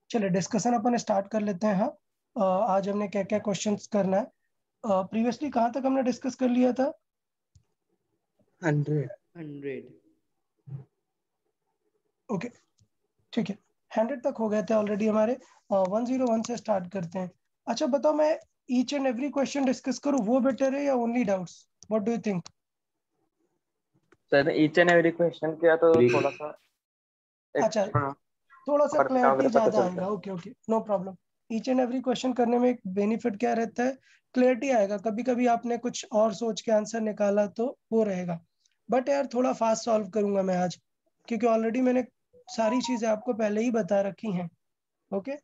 चलिए डिस्कशन अपन स्टार्ट कर लेते हैं। हाँ, आज हमने क्या क्या क्वेश्चंस करना है। प्रीवियसली कहाँ तक हमने डिस्कस कर लिया था? 100 ओके, ठीक है, 100 तक हो गए थे ऑलरेडी हमारे। 101 से स्टार्ट करते हैं। अच्छा बताओ, मैं each and every question discuss करूँ वो बेटर है या only doubts? What do you think? Sir each and every question किया तो थोड़ा सा अच्छा, हाँ थोड़ा सा और क्लैरिटी वगैरह पता ज्यादा चलता आएगा। है। Okay okay, no problem. Each and every question करने में एक बेनिफिट क्या रहता है? क्लैरिटी आएगा। कभी कभी आपने कुछ और सोच के आंसर निकाला तो वो रहेगा। बट यार थोड़ा फास्ट सॉल्व करूंगा मैं आज, क्योंकि ऑलरेडी मैंने सारी चीजें आपको पहले ही बता रखी हैं। ओके,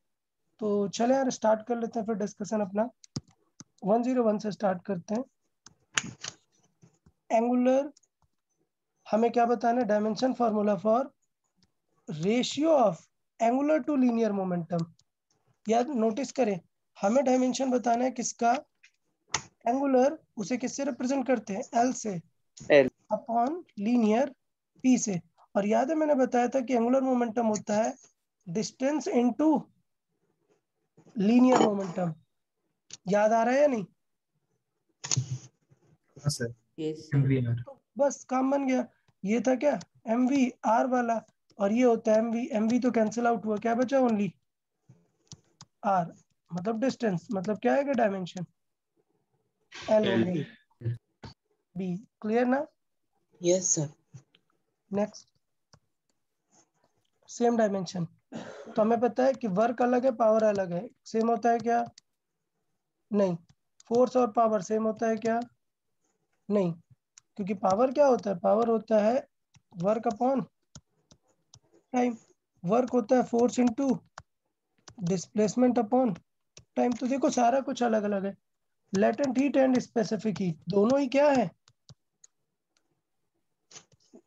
तो चले यार स्टार्ट कर लेते हैं फिर डिस्कशन अपना। 101 से स्टार्ट करते हैं। एंगुलर, हमें क्या बताना है? Dimension formula for ratio of Angular two linear momentum. याद नोटिस करें, हमें डायमेंशन बताना है किसका? एंगुलर। उसे किससे रिप्रेजेंट करते हैं? एल से एल अपॉन लीनियर पी से। और याद है मैंने बताया था कि एंगुलर मोमेंटम होता है डिस्टेंस इनटू लीनियर मोमेंटम। याद आ रहा है या नहीं? हाँ सर, यस MVR। तो बस काम बन गया। ये था क्या? एम वी आर वाला, और ये होता है एम वी तो कैंसिल आउट हुआ, क्या बचा? ओनली आर, मतलब डिस्टेंस, मतलब क्या है? डायमेंशन एल हो गई। बी क्लियर ना? Yes sir. Next, same dimension. तो हमें पता है कि वर्क अलग है, पावर अलग है। सेम होता है क्या? नहीं। फोर्स और पावर सेम होता है क्या? नहीं, क्योंकि पावर क्या होता है? पावर होता है वर्क अपॉन टाइम। वर्क होता है force into displacement upon time. तो देखो सारा कुछ अलग अलग है। Latent heat and specific heat दोनों ही क्या है?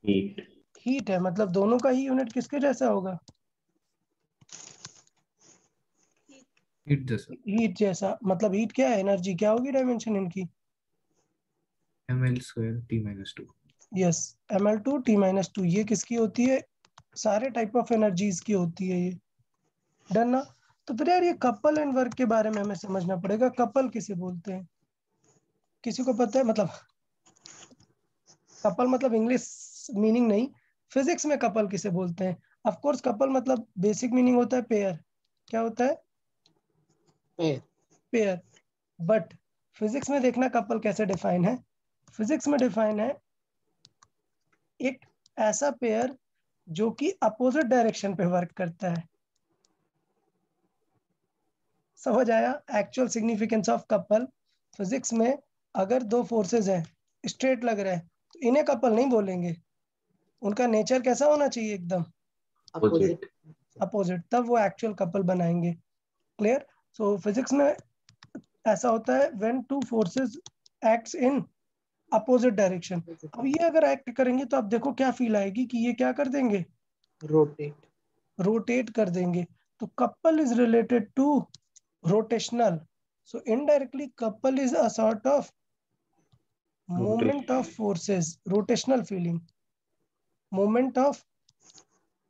हीट। हीट है, मतलब दोनों का ही यूनिट किसके जैसा होगा? हीट जैसा। हीट जैसा, मतलब हीट क्या है? एनर्जी। क्या होगी डायमेंशन इनकी? ml²T-2। Yes, ml2 T-2। ये किसकी होती है? सारे टाइप ऑफ एनर्जीज की होती है ये। डन ना? तो फिर यार ये कपल एंड वर्क के बारे में हमें समझना पड़ेगा। कपल किसे बोलते हैं? किसी को पता है? मतलब कपल मतलब इंग्लिश मीनिंग नहीं, फिजिक्स में कपल किसे बोलते हैं? ऑफ कोर्स कपल मतलब बेसिक मीनिंग होता है पेयर। क्या होता है? पेयर। पेयर। बट फिजिक्स में देखना कपल कैसे डिफाइन है। फिजिक्स में डिफाइन है एक ऐसा पेयर जो कि अपोजिट डायरेक्शन पे वर्क करता है। समझ आया actual significance of couple? Physics में अगर दो फोर्सेस हैं, स्ट्रेट लग रहे हैं, तो इन्हें कपल नहीं बोलेंगे। उनका नेचर कैसा होना चाहिए? एकदम अपोजिट। अपोजिट, तब वो एक्चुअल कपल बनाएंगे। क्लियर? सो फिजिक्स में ऐसा होता है when two forces acts in opposite direction. अब ये अगर एक्ट करेंगे तो आप देखो क्या फील आएगी कि ये क्या कर देंगे? रोटेट। रोटेट कर देंगे। तो couple is related to rotational. So indirectly couple is a sort of moment of forces, rotational feeling, moment of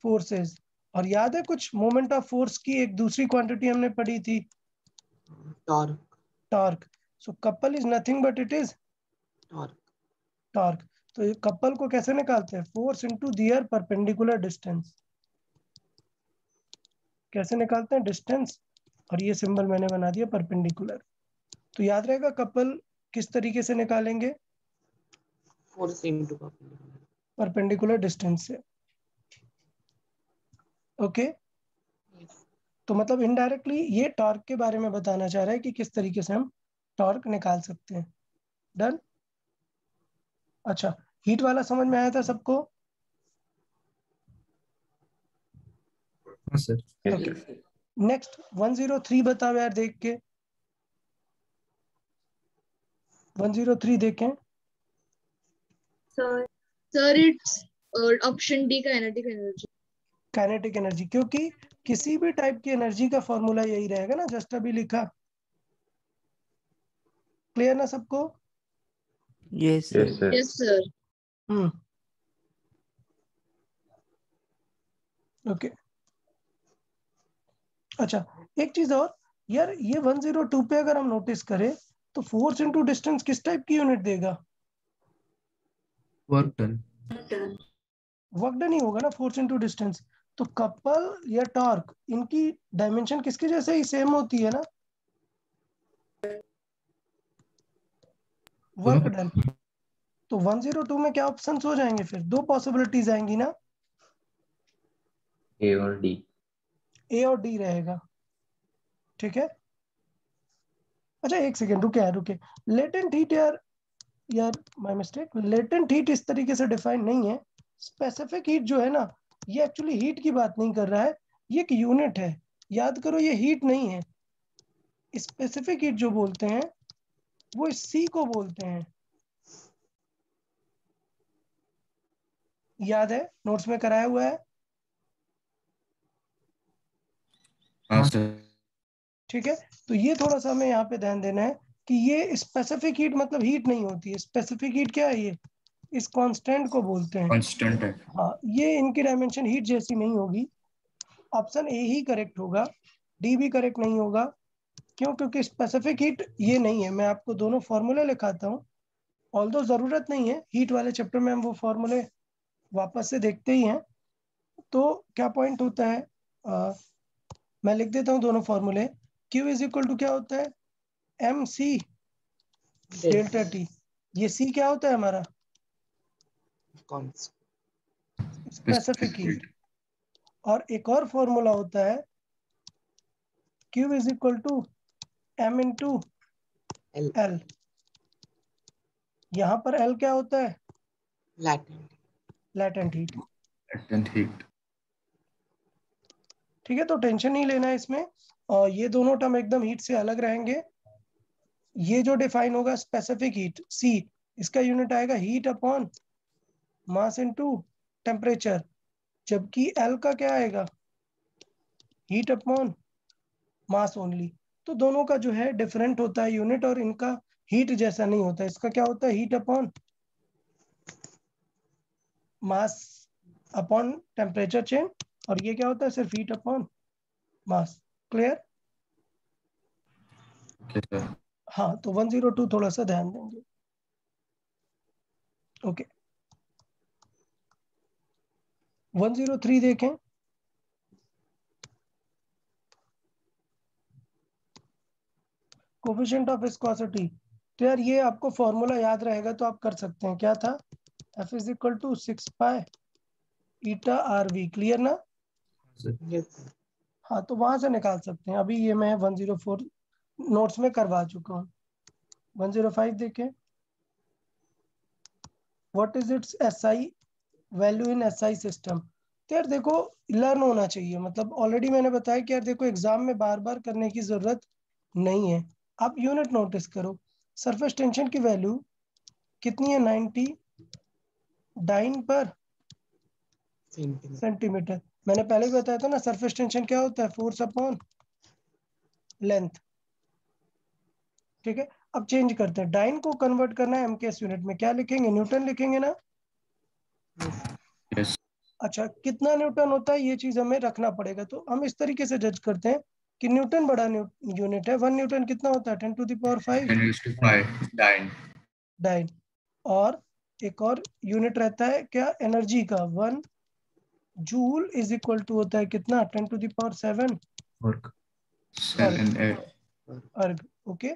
forces। और याद है कुछ मोमेंट ऑफ फोर्स की एक दूसरी क्वांटिटी हमने पढ़ी थी? Torque. Torque. So couple is nothing but it is torque. Torque. तो ये कपल को कैसे निकालते हैं? फोर्स इनटू दियर परपेंडिकुलर डिस्टेंस। कैसे निकालते हैं? डिस्टेंस, और ये सिंबल मैंने बना दिया परपेंडिकुलर। तो याद रहेगा कपल किस तरीके से निकालेंगे? फोर्स इनटू परपेंडिकुलर डिस्टेंस से। ओके, तो मतलब इनडायरेक्टली ये टॉर्क के बारे में बताना चाह रहा है कि किस तरीके से हम टॉर्क निकाल सकते हैं। डन? अच्छा, हीट वाला समझ में आया था सबको? हाँ सर। ओके, नेक्स्ट 103 बताओ यार देख के। 103 देखें। Sir it's option D kinetic energy. Kinetic energy, क्योंकि किसी भी टाइप की एनर्जी का फॉर्मूला यही रहेगा ना, जस्ट अभी लिखा। क्लियर ना सबको? Yes sir. Yes sir. Okay, अच्छा एक चीज और यार, ये 102 पे अगर हम नोटिस करें तो फोर्स इनटू डिस्टेंस किस टाइप की यूनिट देगा? Work done. वर्क डन ही होगा ना, फोर्स इनटू डिस्टेंस। तो कपल या टॉर्क, इनकी डायमेंशन किसके जैसे ही सेम होती है ना, वर्क डन। तो 102 में क्या ऑप्शंस हो जाएंगे फिर? दो पॉसिबिलिटीज आएंगी ना, ए और डी। ए और डी रहेगा, ठीक है। अच्छा एक सेकेंड रुके, लेटेंट हीट यार, माय मिस्टेक, लेटेंट हीट इस तरीके से डिफाइन नहीं है। स्पेसिफिक हीट जो है ना, ये एक्चुअली हीट की बात नहीं कर रहा है, ये एक यूनिट है, याद करो ये हीट नहीं है। स्पेसिफिक हीट जो बोलते हैं वो सी को बोलते हैं, याद है, नोट्स में कराया हुआ है। हाँ सर। ठीक है, तो ये थोड़ा सा हमें यहाँ पे ध्यान देना है कि ये स्पेसिफिक हीट मतलब हीट नहीं होती है। स्पेसिफिक हीट क्या है? ये इस कांस्टेंट को बोलते हैं। कांस्टेंट है। हाँ, ये इनकी डायमेंशन हीट जैसी नहीं होगी। ऑप्शन ए ही करेक्ट होगा, डी भी करेक्ट नहीं होगा। क्यों? क्योंकि स्पेसिफिक हीट ये नहीं है। मैं आपको दोनों फॉर्मूले लिखाता हूँ, ऑल्दो जरूरत नहीं है, हीट वाले चैप्टर में हम वो फॉर्मूले वापस से देखते ही हैं। तो क्या पॉइंट होता है, मैं लिख देता हूँ दोनों फॉर्मूले। Q इज इक्वल टू क्या होता है? M C delta T. ये सी क्या होता है हमारा? Specific heat. और एक और फॉर्मूला होता है Q is equal to M into L. यहाँ पर एल क्या होता है? Latent heat. Latent heat. ठीक है, तो टेंशन नहीं लेना है इसमें, और ये दोनों टर्म एकदम हीट से अलग रहेंगे। ये जो डिफाइन होगा स्पेसिफिक हीट सी, इसका यूनिट आएगा heat upon mass into temperature, जबकि एल का क्या आएगा? Heat upon mass only. तो दोनों का जो है डिफरेंट होता है यूनिट, और इनका हीट जैसा नहीं होता। इसका क्या होता है? Heat upon mass upon temperature change, और ये क्या होता है? सिर्फ हीट अपॉन मास। क्लियर? हाँ, तो 102 थोड़ा सा ध्यान देंगे। ओके, 103 देखें। Coefficient of viscosity. तो यार ये आपको फॉर्मूला याद रहेगा तो आप कर सकते हैं। क्या था? F is equal to 6 pi eta R V. Clear ना? हाँ, तो वहां से निकाल सकते हैं। अभी ये मैं 104 नोट्स में करवा चुका हूँ। 105 देखें। What is it's SI value in SI system? तो यार देखो, लर्न होना चाहिए। मतलब ऑलरेडी मैंने बताया कि यार देखो, एग्जाम में बार बार करने की जरूरत नहीं है। आप यूनिट नोटिस करो। सरफेस टेंशन की वैल्यू कितनी है? 90 डाइन पर सेंटीमीटर। मैंने पहले भी बताया था ना, सरफेस टेंशन क्या होता है? Force upon length. ठीक है, अब चेंज करते हैं। डाइन को कन्वर्ट करना है एमकेएस यूनिट में, क्या लिखेंगे? न्यूटन लिखेंगे ना? यस। अच्छा, कितना न्यूटन होता है ये चीज हमें रखना पड़ेगा। तो हम इस तरीके से जज करते हैं कि न्यूटन बड़ा यूनिट है। 1 न्यूटन कितना होता है? 10⁵ 10⁵ डाइन। डाइन। और एक और यूनिट रहता है क्या? एनर्जी का। 1 जूल इज इक्वल टू होता है कितना? 10⁷ वर्क। सेल एंड एयर। अर्ग। ओके,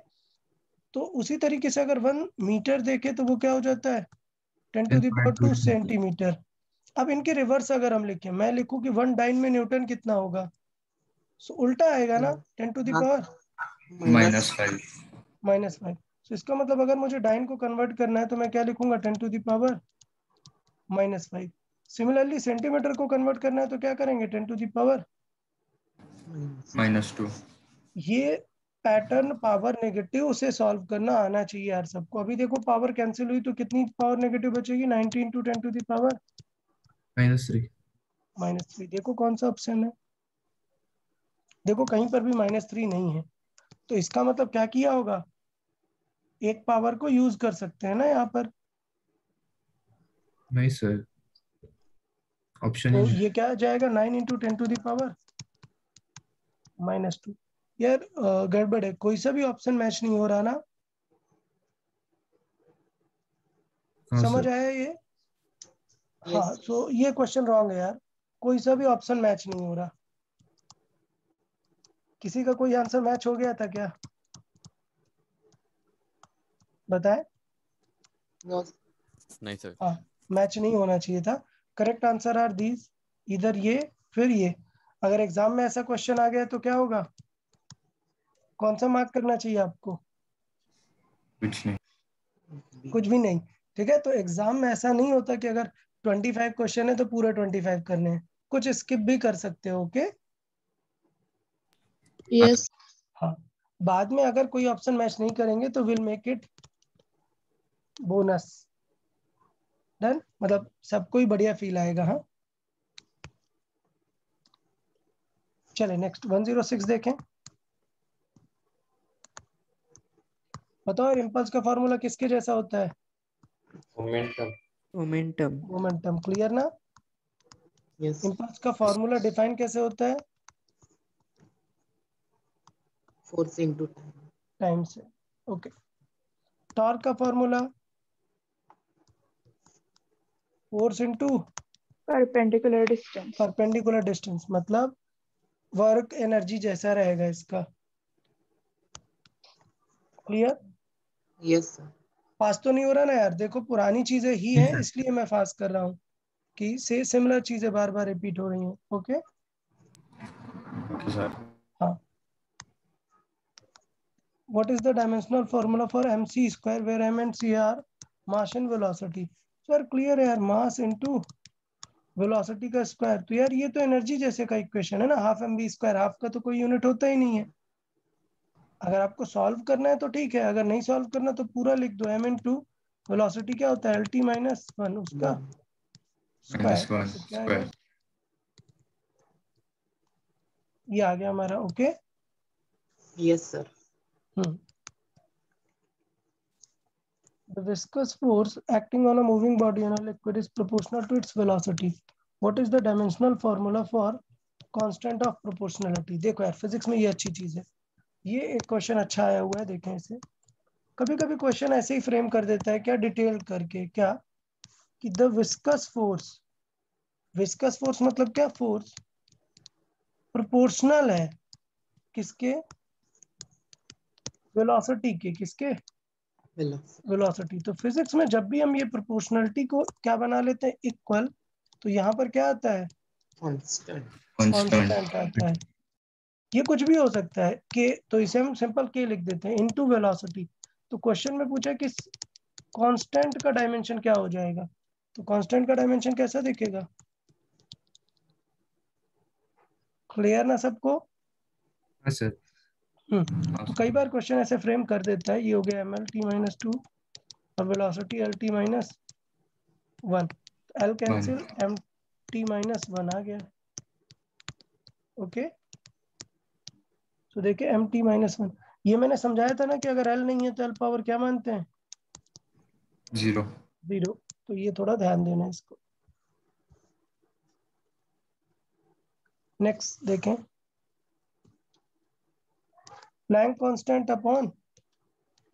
तो उसी तरीके से अगर 1 मीटर देखे तो वो क्या हो जाता है? 10⁻² सेंटीमीटर। अब इनके रिवर्स अगर हम लिखें, मैं लिखूं कि 1 डाइन में न्यूटन कितना होगा, सो उल्टा आएगा ना, 10⁻⁻⁵। -5। तो इसका मतलब अगर मुझे डाइन को कन्वर्ट करना है तो मैं क्या लिखूंगा? 10⁻⁻⁵। सिमिलरली सेंटीमीटर को कन्वर्ट करना है तो क्या करेंगे? 10⁻⁻²। ये पैटर्न पावर नेगेटिव से सॉल्व करना आना चाहिए यार सबको। अभी देखो पावर कैंसिल हुई तो कितनी पावर नेगेटिव बचेगी? 90 × 10⁻³ -3। देखो कौन सा ऑप्शन है, देखो कहीं पर भी -3 नहीं है। तो इसका मतलब क्या किया होगा? एक पावर को यूज कर सकते हैं ना यहाँ पर। नहीं सर, ऑप्शन तो ही ये क्या आ जाएगा? 9 × 10⁻⁻⁵। -2। यार गड़बड़ है, कोई सा भी ऑप्शन मैच नहीं हो रहा ना, हाँ समझ सर। आया ये? Yes, हाँ, sir. तो ये क्वेश्चन रॉन्ग है यार, कोई सा भी ऑप्शन मैच नहीं हो रहा। किसी का कोई आंसर मैच हो गया था क्या, बताएं? No. नहीं सर। हाँ, मैच नहीं होना चाहिए था। करेक्ट आंसर आर दीज, इधर ये फिर ये। अगर एग्जाम में ऐसा क्वेश्चन आ गया तो क्या होगा, कौन सा मार्क करना चाहिए आपको? कुछ नहीं। कुछ भी नहीं, ठीक है। तो एग्जाम में ऐसा नहीं होता कि अगर 25 क्वेश्चन है तो पूरे 25 करने हैं, कुछ स्किप भी कर सकते हो, ओके? Yes. हाँ, बाद में अगर कोई ऑप्शन मैच नहीं करेंगे तो will make it bonus. Done, मतलब सबको ही बढ़िया फील आएगा। हाँ, चले नेक्स्ट 106 देखें। बताओ इम्पल्स का फॉर्मूला किसके जैसा होता है? Momentum. Momentum. मोमेंटम, क्लियर ना? Yes. इम्पल्स का फॉर्मूला डिफाइन कैसे होता है? Force into time. टाइम से, ओके। टॉर्क का formula force into perpendicular distance. Perpendicular distance, मतलब वर्क एनर्जी जैसा रहेगा इसका। क्लियर? Yes, sir. फास्ट तो नहीं हो रहा ना यार, देखो पुरानी चीजें ही हैं इसलिए मैं फास्ट कर रहा हूँ कि से सिमिलर चीजें बार बार रिपीट हो रही हैं, ओके? Okay sir. हाँ, what is the dimensional formula for mc square where m and c are mass and velocity? Sir clear है यार, मास इनटू वेलोसिटी का स्क्वायर। तो यार ये तो एनर्जी जैसे का इक्वेशन है ना, half M V square. Half का तो कोई यूनिट होता ही नहीं है। अगर आपको सॉल्व करना है तो ठीक है, अगर नहीं सॉल्व करना तो पूरा लिख दो, m इनटू वेलोसिटी क्या होता है, एल टी माइनस 1 उसका One. स्क्वायर। -1 तो क्या आएगा, स्क्वायर। ये आ गया हमारा, okay? Yes, sir. The viscous force acting on a moving body on a liquid is proportional to its velocity. What is the dimensional formula for constant of proportionality? देखो यार, physics में ये अच्छी चीज है, ये एक क्वेश्चन अच्छा आया हुआ है, देखें इसे। कभी कभी क्वेश्चन ऐसे ही फ्रेम कर देता है क्या, डिटेल करके, क्या कि the viscous force, viscous force मतलब क्या, फोर्स प्रोपोर्शनल है किसके, वेलोसिटी के, किसके, Velocity. वेलोसिटी। तो फिजिक्स में जब भी हम ये प्रोपोर्शनलिटी को क्या बना लेते हैं, इक्वल, तो यहाँ पर क्या आता है, Constant. कांस्टेंट। कांस्टेंट आता है। ये कुछ भी हो सकता है के, तो इसे हम सिंपल के लिख देते हैं इनटू वेलोसिटी। तो क्वेश्चन में पूछा कि कांस्टेंट का डायमेंशन क्या हो जाएगा, तो कांस्टेंट का डायमेंशन कैसा दिखेगा, क्लियर ना सबको? हाँ सर। तो कई बार क्वेश्चन ऐसे फ्रेम कर देता है, ये हो गया ml t माइनस 2 और velocity L T minus 1, L cancel, M T minus 1 आ गया, ओके? तो देखिए एम टी माइनस 1, ये मैंने समझाया था ना कि अगर एल नहीं है तो एल पावर क्या मानते हैं, 0। 0। तो ये थोड़ा ध्यान देना है इसको। नेक्स्ट देखें, Planck constant upon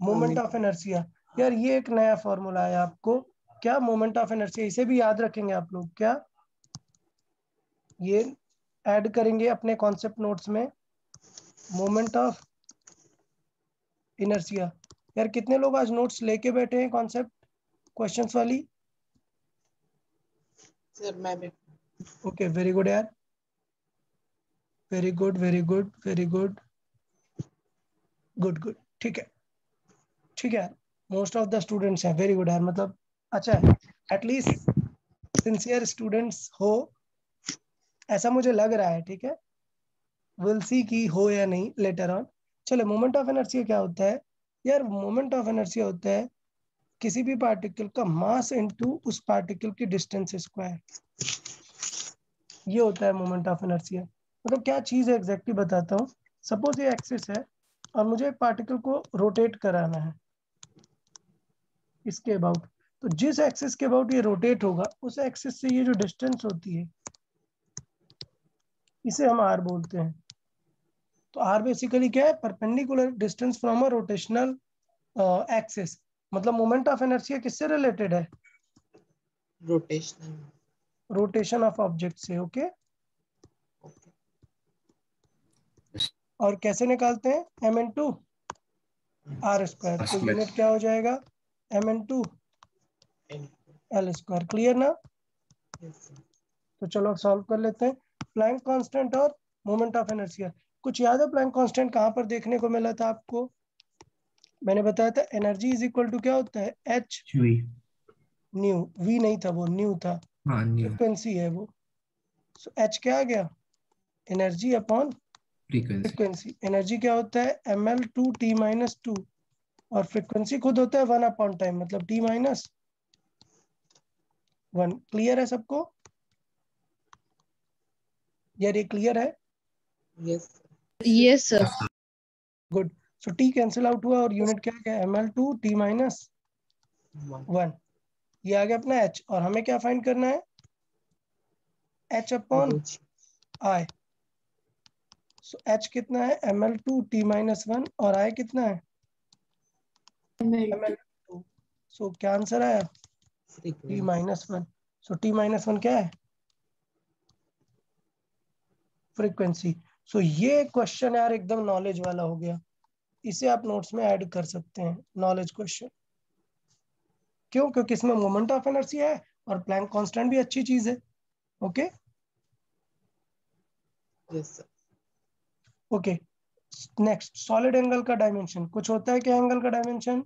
moment of inertia. यार ये एक नया फॉर्मूला है आपको, क्या, मोमेंट ऑफ इनर्शिया। इसे भी याद रखेंगे आप लोग, क्या ये ऐड करेंगे अपने कॉन्सेप्ट नोट्स में, मोमेंट ऑफ इनर्शिया। यार कितने लोग आज नोट्स लेके बैठे हैं कॉन्सेप्ट क्वेश्चंस वाली? Sir, मैं ओके, वेरी गुड यार, very good very good very good good good, ठीक है, ठीक है। मोस्ट ऑफ द स्टूडेंट्स हैं, वेरी गुड यार, मतलब अच्छा है, एटलीस्ट सिंसियर स्टूडेंट्स हो, ऐसा मुझे लग रहा है, ठीक है? विल सी की हो या नहीं लेटर ऑन। चलो, मोमेंट ऑफ इनर्शिया क्या होता है यार, मोमेंट ऑफ इनर्शिया होता है किसी भी पार्टिकल का मास इनटू उस पार्टिकल की डिस्टेंस स्क्वायर, ये होता है मोमेंट ऑफ इनर्शिया। मतलब क्या चीज है एग्जैक्टली बताता हूँ। सपोज ये एक्सिस है और मुझे एक पार्टिकल को रोटेट कराना है इसके अबाउट, तो जिस एक्सिस के अबाउट ये रोटेट होगा उस एक्सिस से ये जो डिस्टेंस होती है इसे हम आर बोलते हैं। तो आर बेसिकली क्या है, perpendicular distance from a rotational axis, मतलब मोमेंट ऑफ इनर्शिया किससे रिलेटेड है, रोटेशनल. रोटेशन ऑफ ऑब्जेक्ट से। Okay Okay. और कैसे निकालते हैं, M into R square, तो Square. यूनिट क्या हो जाएगा, M into And L square. Clear ना? yes, sir. तो चलो अब सॉल्व कर लेते हैं। प्लैंक कांस्टेंट और मोमेंट ऑफ इनर्शिया, कुछ याद है प्लैंक कांस्टेंट कहाँ पर देखने को मिला था आपको? मैंने बताया था एनर्जी इज इक्वल टू क्या होता है, एच वी. न्यू, वी नहीं था वो, न्यू था, हाँ न्यू. फ्रिक्वेंसी है वो। सो एच क्या आ गया, energy upon frequency. Frequency. Energy क्या होता है, M L two T minus two, और फ्रिक्वेंसी खुद होता है 1 टाइम, मतलब टी माइनस 1। क्लियर है सबको? यार ये क्लियर है? Yes, sir. Yes, sir. Good. So T cancel out हुआ और यूनिट क्या गया, M L two T minus 1. 1। ये आ गया अपना एच, और हमें क्या फाइंड करना है, H upon Rho. I. So H कितना है, M L two T minus 1, और आई कितना है, एम एल टू। सो क्या आंसर आया, T Frequency. Minus 1। So T minus 1 क्या है, फ्रीक्वेंसी। सो ये क्वेश्चन यार एकदम नॉलेज वाला हो गया, इसे आप नोट्स में ऐड कर सकते हैं, नॉलेज क्वेश्चन। क्यों? क्योंकि इसमें मोमेंट ऑफ इनर्शिया है और प्लैंक कांस्टेंट भी अच्छी चीज है। Okay Yes, sir. Okay next, solid angle का डायमेंशन, कुछ होता है क्या एंगल का dimension?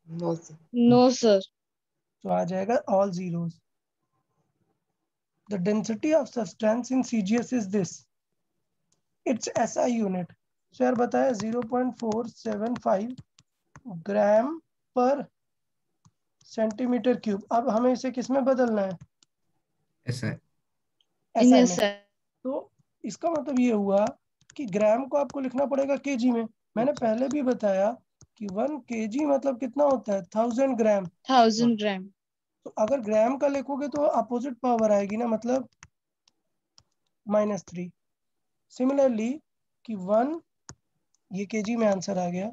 No, sir. No, sir. तो आ जाएगा all zeros. The density of substance in CGS is this, it's SI unit. So यार बताया 0.475 ग्राम पर सेंटीमीटर क्यूब। अब हमें इसे किस में बदलना है, ऐसा है. In एसआई a में। sir. तो इसका मतलब ये हुआ कि ग्राम को आपको लिखना पड़ेगा केजी में। मैंने पहले भी बताया कि 1 kg मतलब कितना होता है, 1000 ग्राम। 1000 gram. तो अगर ग्राम का लिखोगे तो अपोजिट पावर आएगी ना, मतलब -3। सिमिलरली कि 1, ये केजी में आंसर आ गया,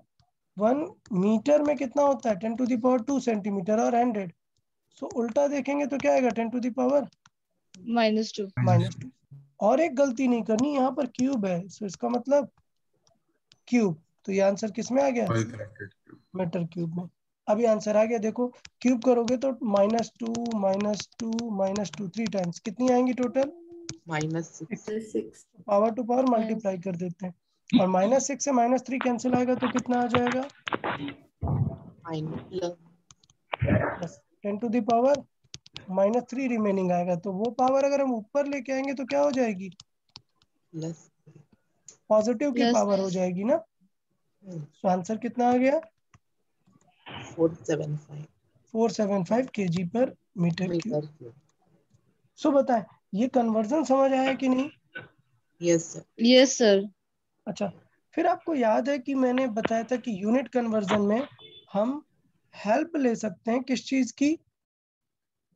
1 मीटर में कितना होता है, 10⁻² सेंटीमीटर और 100। सो उल्टा देखेंगे तो क्या आएगा, 10⁻² -2. -2। और एक गलती नहीं करनी, यहाँ पर क्यूब है, सो इसका मतलब क्यूब। तो ये आंसर किस में आ गया, मीटर क्यूब में। अभी आंसर आ गया, देखो क्यूब करोगे तो -2 -2 -2 3 टाइम्स कितनी आएंगी total, -6. Power to power Yes. Multiply कर देते हैं, और -6 से -3 कैंसिल आएगा तो कितना आ जाएगा, Plus. बस 10⁻³ रिमेनिंग आएगा। तो वो पावर अगर हम ऊपर लेके आएंगे तो क्या हो जाएगी, Plus. पॉजिटिव की Plus. पावर हो जाएगी ना। तो आंसर कितना आ गया, 475 475 kg पर मीटर क्यूब। meter cube. सो बताएं, ये कन्वर्जन समझ आया कि नहीं? Yes, sir. Yes, sir. अच्छा, फिर आपको याद है कि मैंने बताया था कि यूनिट कन्वर्जन में हम हेल्प ले सकते हैं किस चीज की,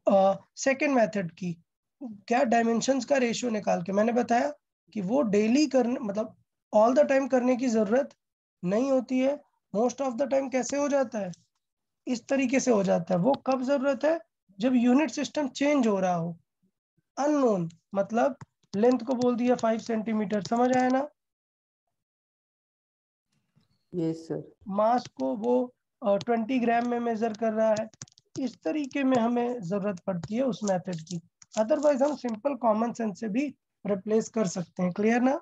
सेकेंड मेथड की। क्या, डायमेंशंस का रेशियो निकाल के। मैंने बताया कि वो डेली करने, मतलब ऑल द टाइम करने की जरूरत नहीं होती है। मोस्ट ऑफ द टाइम कैसे हो जाता है, इस तरीके से हो जाता है। वो कब जरूरत है, जब यूनिट सिस्टम चेंज हो रहा हो। अननोन मतलब लेंथ को बोल दिया 5 सेंटीमीटर, समझ आया ना। Yes, sir. मास को वो 20 ग्राम में मेजर कर रहा है, इस तरीके में हमें जरूरत पड़ती है उस मेथड की। अदरवाइज हम सिंपल कॉमन सेंस से भी रिप्लेस कर सकते हैं। क्लियर ना?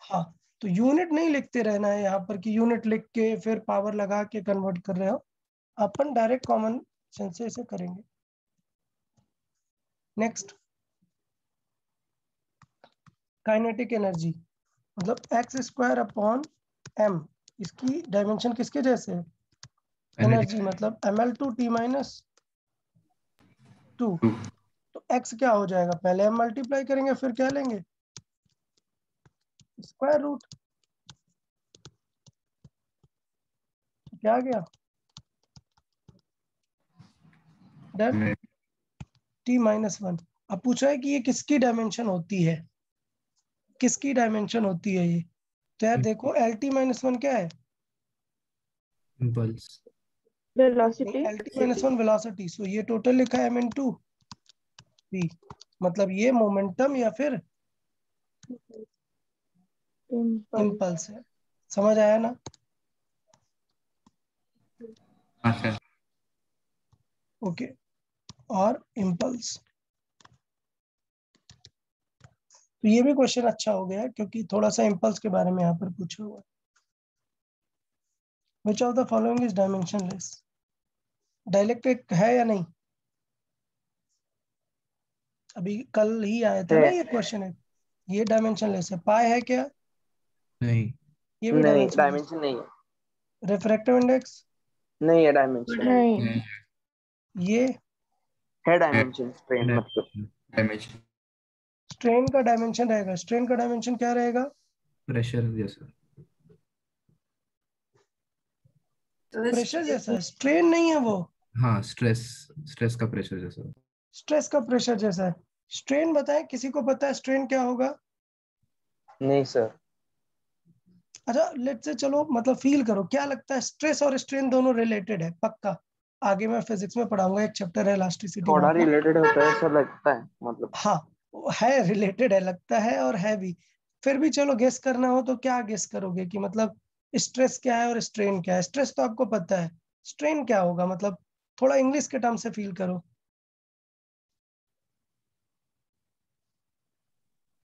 हाँ, तो यूनिट नहीं लिखते रहना है यहाँ पर कि यूनिट लिख के फिर पावर लगा के कन्वर्ट कर रहे हो, अपन डायरेक्ट कॉमन सेंस से इसे करेंगे। नेक्स्ट, काइनेटिक एनर्जी, मतलब x² अपॉन m, इसकी डायमेंशन किसके जैसे है, एनर्जी मतलब ml2 -2। तो x क्या हो जाएगा, पहले हम मल्टीप्लाई करेंगे फिर क्या लेंगे, स्क्वायर रूट। क्या आ गया, डन, t -1। अब पूछा है कि ये किसकी डायमेंशन होती है, किसकी डायमेंशन होती है ये? तो यार देखो LT-1 क्या है? इम्पल्स। Velocity LT-1 velocity. सो ये टोटल लिखा है m/v, मतलब ये मोमेंटम या फिर इम्पल्स इम्पल्स है। समझ आया ना? हाँ सर। ओके, और इम्पल्स। तो ये भी क्वेश्चन अच्छा हो गया क्योंकि थोड़ा सा इम्पल्स के बारे में यहाँ पर पूछा हुआ है। Which of the following is dimensionless? Dielectric है या नहीं? अभी कल ही आया था ना है। ये क्वेश्चन है। ये डायमेंशनलेस है। पाई है क्या? नहीं। ये भी नहीं, डायमेंशनलेस। डायमेंशन नहीं है। रिफ्रैक्टिव इंडेक्स नहीं है डायमेंशन। नहीं ये है डायमेंशन, स्ट्रेन मतलब। डायमेंशन स्ट्रेन का डायमेंशन रहेगा। स्ट्रेन का डायमेंशन क्या रहेगा? प्रेशर जैसा। प्रेशर जैसा। स्ट्रेन नहीं है वो, हाँ, स्ट्रेस। स्ट्रेस का प्रेशर जैसा। स्ट्रेस का प्रेशर जैसा है। स्ट्रेन बताए, किसी को पता है स्ट्रेन क्या होगा? नहीं सर। अच्छा लेट से, चलो मतलब फील करो, क्या लगता है स्ट्रेस और स्ट्रेन दोनों रिलेटेड है? पक्का। आगे मैं फिजिक्स में पढ़ाऊंगा, एक चैप्टर है इलास्टिसिटी थोड़ा नाम का। रिलेटेड होता है ऐसा लगता है, मतलब। हाँ, वो है, रिलेटेड है, लगता है और है भी। फिर भी चलो गेस करना हो तो क्या गेस करोगे कि मतलब स्ट्रेस क्या है और स्ट्रेन क्या है? स्ट्रेस तो आपको पता है, स्ट्रेन क्या होगा? मतलब थोड़ा इंग्लिश के टर्म से फील करो।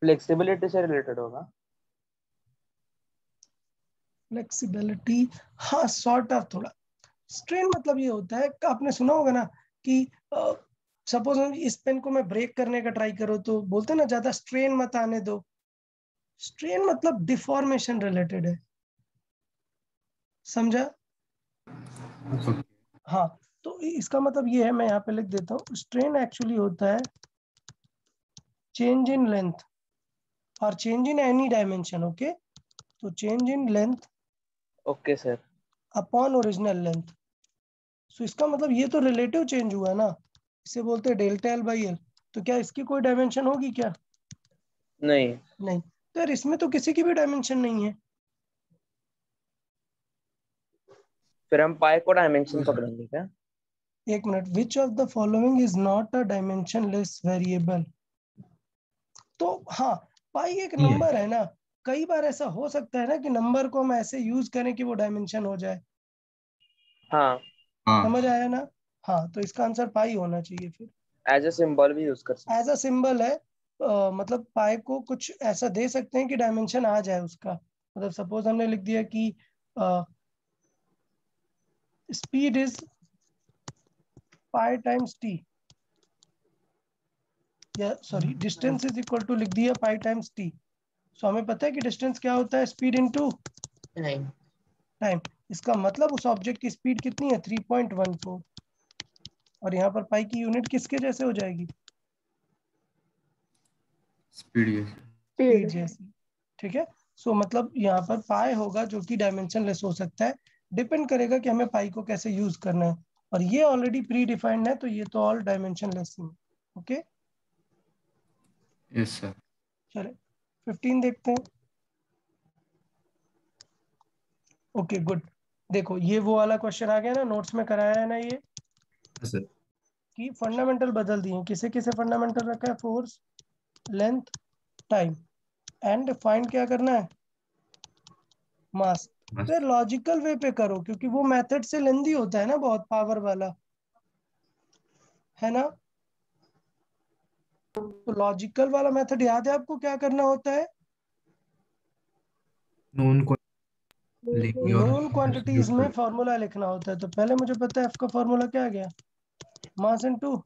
फ्लेक्सिबिलिटी से रिलेटेड होगा। फ्लेक्सिबिलिटी, हाँ सॉर्ट ऑफ थोड़ा। स्ट्रेन मतलब ये होता है, आपने सुना होगा ना कि सपोज इस पेन को मैं ब्रेक करने का ट्राई करो तो बोलते हैं ना ज्यादा स्ट्रेन मत आने दो। स्ट्रेन मतलब डिफॉर्मेशन रिलेटेड है, समझा? हाँ, तो इसका मतलब ये है, मैं यहाँ पे लिख देता हूँ, स्ट्रेन एक्चुअली होता है चेंज इन लेंथ और change in any dimension. Okay, तो change in length okay sir. Upon original length. So इसका मतलब ये तो रिलेटिव चेंज हुआ ना, इसे बोलते हैं डेल्टा एल बाई एल। तो क्या इसकी कोई डायमेंशन होगी क्या? नहीं। नहीं। तो यार इसमें तो किसी की भी डायमेंशन नहीं है। फिर हम पाई को डायमेंशन पकड़ेंगे क्या? एक minute, which of the following is not a dimensionless variable? तो हाँ, पाई एक नहीं है। नंबर है ना। कई बार ऐसा हो सकता है ना कि नंबर को हम ऐसे यूज करें कि वो डायमेंशन हो जाए। हाँ, हाँ। समझ आया ना? हाँ, तो इसका आंसर पाई होना चाहिए फिर। एज ए सिंबल भी यूज कर सकते एज अ सिंबल है, मतलब पाई को कुछ ऐसा दे सकते हैं कि डायमेंशन आ जाए उसका। मतलब सपोज हमने लिख दिया कि speed is pi times T, या sorry distance is equal to लिख दिया पाई टाइम्स टी। सो हमें पता है कि डिस्टेंस क्या होता है, स्पीड इनटू टाइम। टाइम। इसका मतलब उस ऑब्जेक्ट की स्पीड कितनी है? 3.14। और यहाँ पर पाई की यूनिट किसके जैसे हो जाएगी? स्पीड स्पीड स्पीड जैसी। ठीक है। सो मतलब यहाँ पर पाई होगा जो कि डायमेंशन लेस हो सकता है। डिपेंड करेगा कि हमें पाई को कैसे यूज करना है। और ये ऑलरेडी प्री डिफाइंड है, तो ये तो ऑल डायमेंशन लेस है। Okay, yes sir. चले 15 देखते हैं। Okay good. देखो ये वो वाला क्वेश्चन आ गया ना, नोट्स में कराया है ना ये, सर। कि फंडामेंटल बदल दिए। किसे किसे फंडामेंटल रखा है? Force, length, time, and find क्या करना है? मास। तो लॉजिकल वे पे करो क्योंकि वो मेथड से लेंदी होता है ना, बहुत पावर वाला है ना। तो लॉजिकल वाला मेथड याद है आपको क्या करना होता है? नोन को लेंगे और नोन क्वांटिटीज सब्स्टिट्यूट में कर फॉर्मूला लिखना होता है। तो पहले मुझे पता है एफ का फॉर्मूला क्या गया, मास इनटू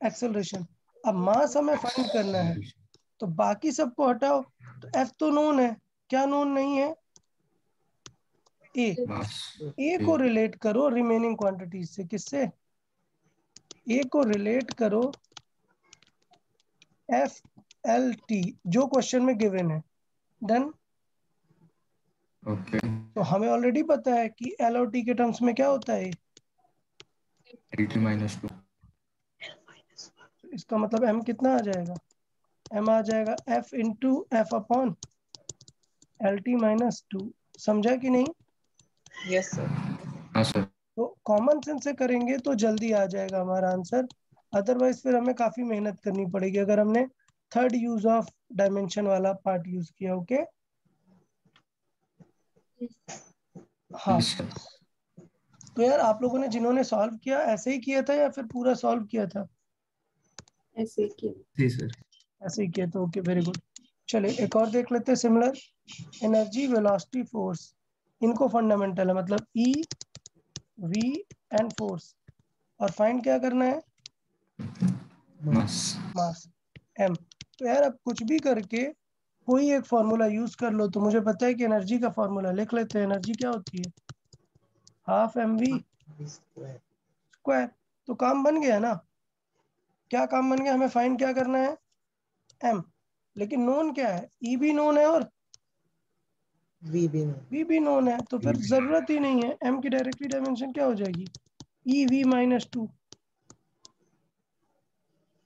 एक्सेलरेशन। अब मास हमें फाइंड करना है, तो बाकी सबको हटाओ। तो एफ तो नोन है, क्या नोन नहीं है? ए। मास। ए को रिलेट करो रिमेनिंग क्वांटिटीज से। किससे? ए को रिलेट करो एफ एल टी जो क्वेश्चन में गिवन है। डन। ओके। तो हमें ऑलरेडी पता है कि एल और टी के टर्म्स में क्या होता है। LT-2। इसका मतलब एम कितना आ जाएगा? m आ जाएगा f into f upon LT minus 2। समझा कि नहीं? Yes sir. हाँ सर। तो कॉमन सेंस से करेंगे तो जल्दी आ जाएगा हमारा आंसर, अदरवाइज फिर हमें काफी मेहनत करनी पड़ेगी अगर हमने थर्ड यूज ऑफ डायमेंशन वाला पार्ट यूज किया। ओके हाँ, यस सर। तो यार आप लोगों ने जिन्होंने सॉल्व किया ऐसे ही किया था या फिर पूरा सॉल्व किया था? ऐसे किया। जी सर। ऐसे ही किया था। Okay very good. चलिए एक और देख लेते हैं सिमिलर। एनर्जी, वेलोसिटी, फोर्स, इनको फंडामेंटल है, मतलब ई, वी एंड फोर्स, और फाइंड क्या करना है? मास। मास, एम। तो यार अब कुछ भी करके कोई एक फॉर्मूला यूज कर लो। तो मुझे पता है कि एनर्जी का फॉर्मूला लिख लेते हैं। एनर्जी क्या होती है? Half M V square. तो काम बन गया ना? क्या काम बन गया? हमें फाइंड क्या करना है? एम। लेकिन नोन क्या है? ई भी नोन है और वी भी नोन है, तो फिर जरूरत ही नहीं है। एम की डायरेक्टली डायमेंशन क्या हो जाएगी? E V minus 2।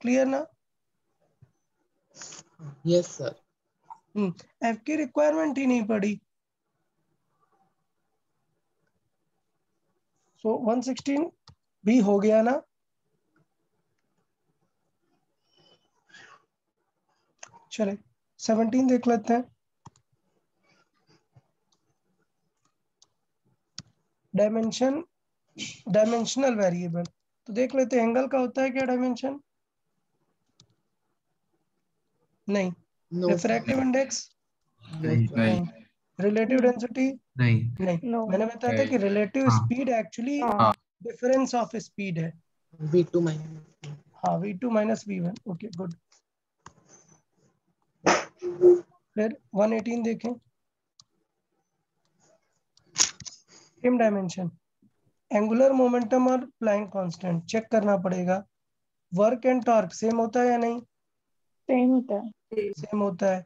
क्लियर ना? Yes sir. एफ की रिक्वायरमेंट ही नहीं पड़ी। सो 116 भी हो गया ना? चले 17 देख लेते हैं। Dimension, dimensional variable. तो देख लेते हैं एंगल का होता है क्या डायमेंशन? नहीं। No refractive index? नहीं नहीं। Relative density? नहीं। नहीं। No. मैंने बताया था कि रिलेटिव हाँ। स्पीड एक्चुअली हाँ डिफरेंस ऑफ स्पीड है। V2 minus. हाँ, v2 minus v1। Okay good. फिर 118 देखें। सेम डायमेंशन, एंगुलर मोमेंटम और प्लैंक कांस्टेंट चेक करना पड़ेगा। वर्क एंड टॉर्क सेम होता है या नहीं? सेम होता है। सेम होता है,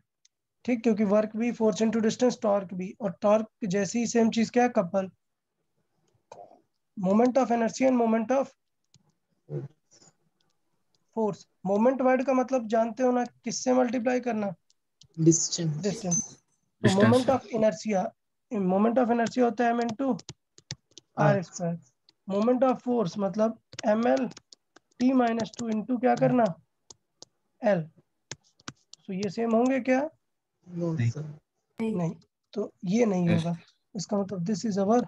ठीक, क्योंकि वर्क भी फोर्स इनटू डिस्टेंस, टॉर्क भी, और टॉर्क जैसी ही सेम चीज क्या है? Couple. Moment of inertia and moment of force. Moment word का मतलब जानते हो ना, किससे मल्टीप्लाई करना? डिस्टेंस। डिस्टेंस। तो डिस्टेंस। मोमेंट ऑफ इनर्शिया होता है m into R square. Moment of force मतलब ml t माइनस 2 इंटू क्या करना? l। तो ये सेम होंगे क्या? नो नहीं। सर। नहीं। तो ये नहीं होगा। इसका मतलब this is our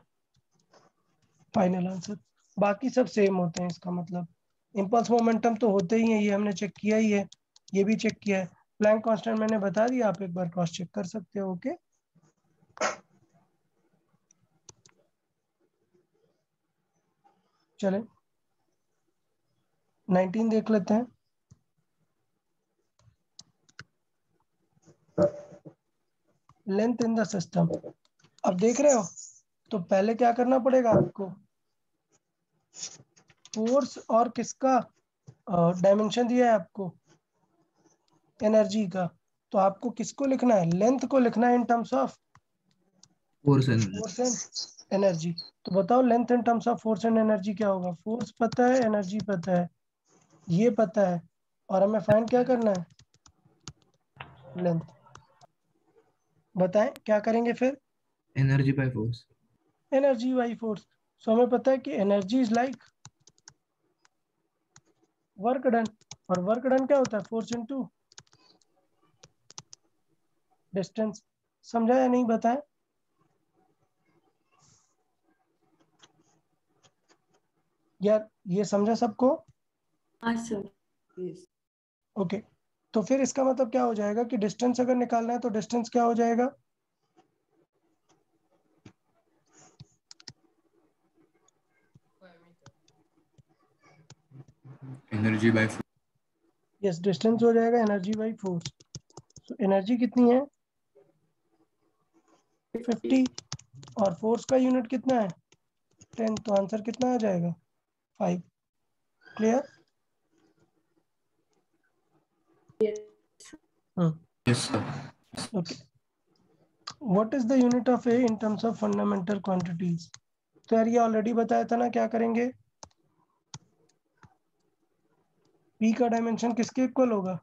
final answer. बाकी सब सेम होते हैं। इसका मतलब इम्पल्स मोमेंटम तो होते ही हैं, ये हमने चेक किया ही है, ये भी चेक किया है। प्लैंक कांस्टेंट मैंने बता दिया, आप एक बार क्रॉस चेक कर सकते हो। ओके चले 19 देख लेते हैं। Length in the system. अब देख रहे हो, तो पहले क्या करना पड़ेगा आपको? फोर्स और किसका डायमेंशन दिया है आपको? एनर्जी का। तो आपको किसको लिखना है? लेंथ को लिखना है in terms of force and force and energy. तो बताओ length in terms of force and energy क्या होगा? फोर्स पता है, एनर्जी पता है, ये पता है, और हमें फाइंड क्या करना है? लेंथ। बताएं क्या करेंगे फिर? Energy by force. Energy by force. So हमें पता है कि energy is like work done, और वर्क डन क्या होता है? Force into distance. समझा या नहीं? बताएं। यार ये समझा सबको? हाँ सर। यस। ओके तो फिर इसका मतलब क्या हो जाएगा कि डिस्टेंस अगर निकालना है तो डिस्टेंस क्या हो जाएगा? एनर्जी बाय यस, डिस्टेंस हो जाएगा एनर्जी बाई फोर्स। तो एनर्जी कितनी है? 50, और फोर्स का यूनिट कितना है? 10। तो आंसर कितना आ जाएगा? 5। Clear? Yes sir. Okay. What is the unit of A in terms of fundamental quantities? तो यार ये ऑलरेडी बताया था ना, क्या करेंगे? पी का डायमेंशन किसके इक्वल होगा?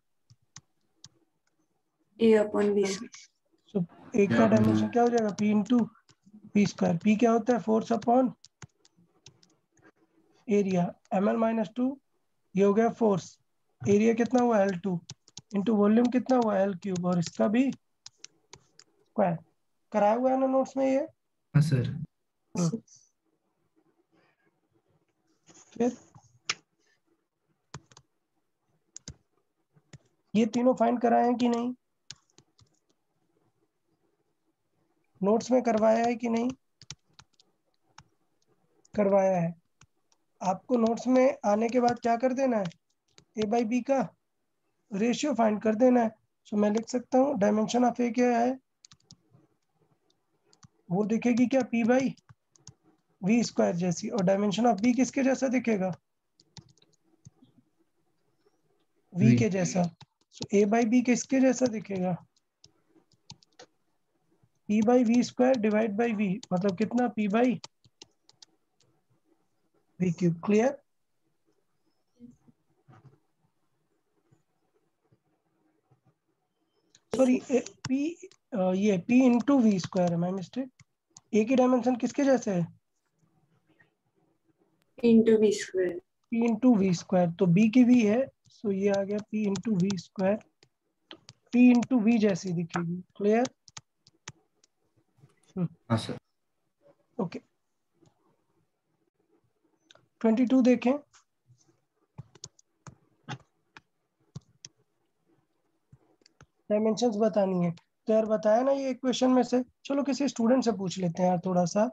A upon B square. सो ए का डायमेंशन क्या हो जाएगा? P into P square. P क्या होता है? Force upon area. ml-2 ये हो गया फोर्स। एरिया कितना हुआ? L2 इंटू वॉल्यूम कितना हुआ? L3 और इसका भी स्क्वायर। कराया हुआ है ना नोट्स में ये? हाँ सर। फिर ये तीनों फाइंड कराए हैं कि नहीं? नोट्स में करवाया है कि नहीं? करवाया है। आपको नोट्स में आने के बाद क्या कर देना है? ए बाई बी का रेशियो फाइंड कर देना है। सो मैं लिख सकता हूँ डायमेंशन ऑफ ए क्या है? वो दिखेगी क्या? पी बाई वी स्क्वायर जैसी। और डायमेंशन ऑफ बी किसके जैसा दिखेगा? वी के जैसा। सो ए बाई बी किसके जैसा दिखेगा? P by V square divide by V, मतलब कितना? P by V cube. Clear? Sorry P, ये पी इंटू वी स्क्वायर है, माई मिस्टेक। ए की डायमेंशन किसके जैसे है? Into B square. P into V square. तो बी की वी है, सो ये आ गया P into V square. P into V जैसी दिखेगी। क्लियर? हाँ सर। ओके 22 देखें। डायमेंशंस बतानी है तो यार बताया ना ये इक्वेशन में से। चलो किसी स्टूडेंट से पूछ लेते हैं यार थोड़ा सा।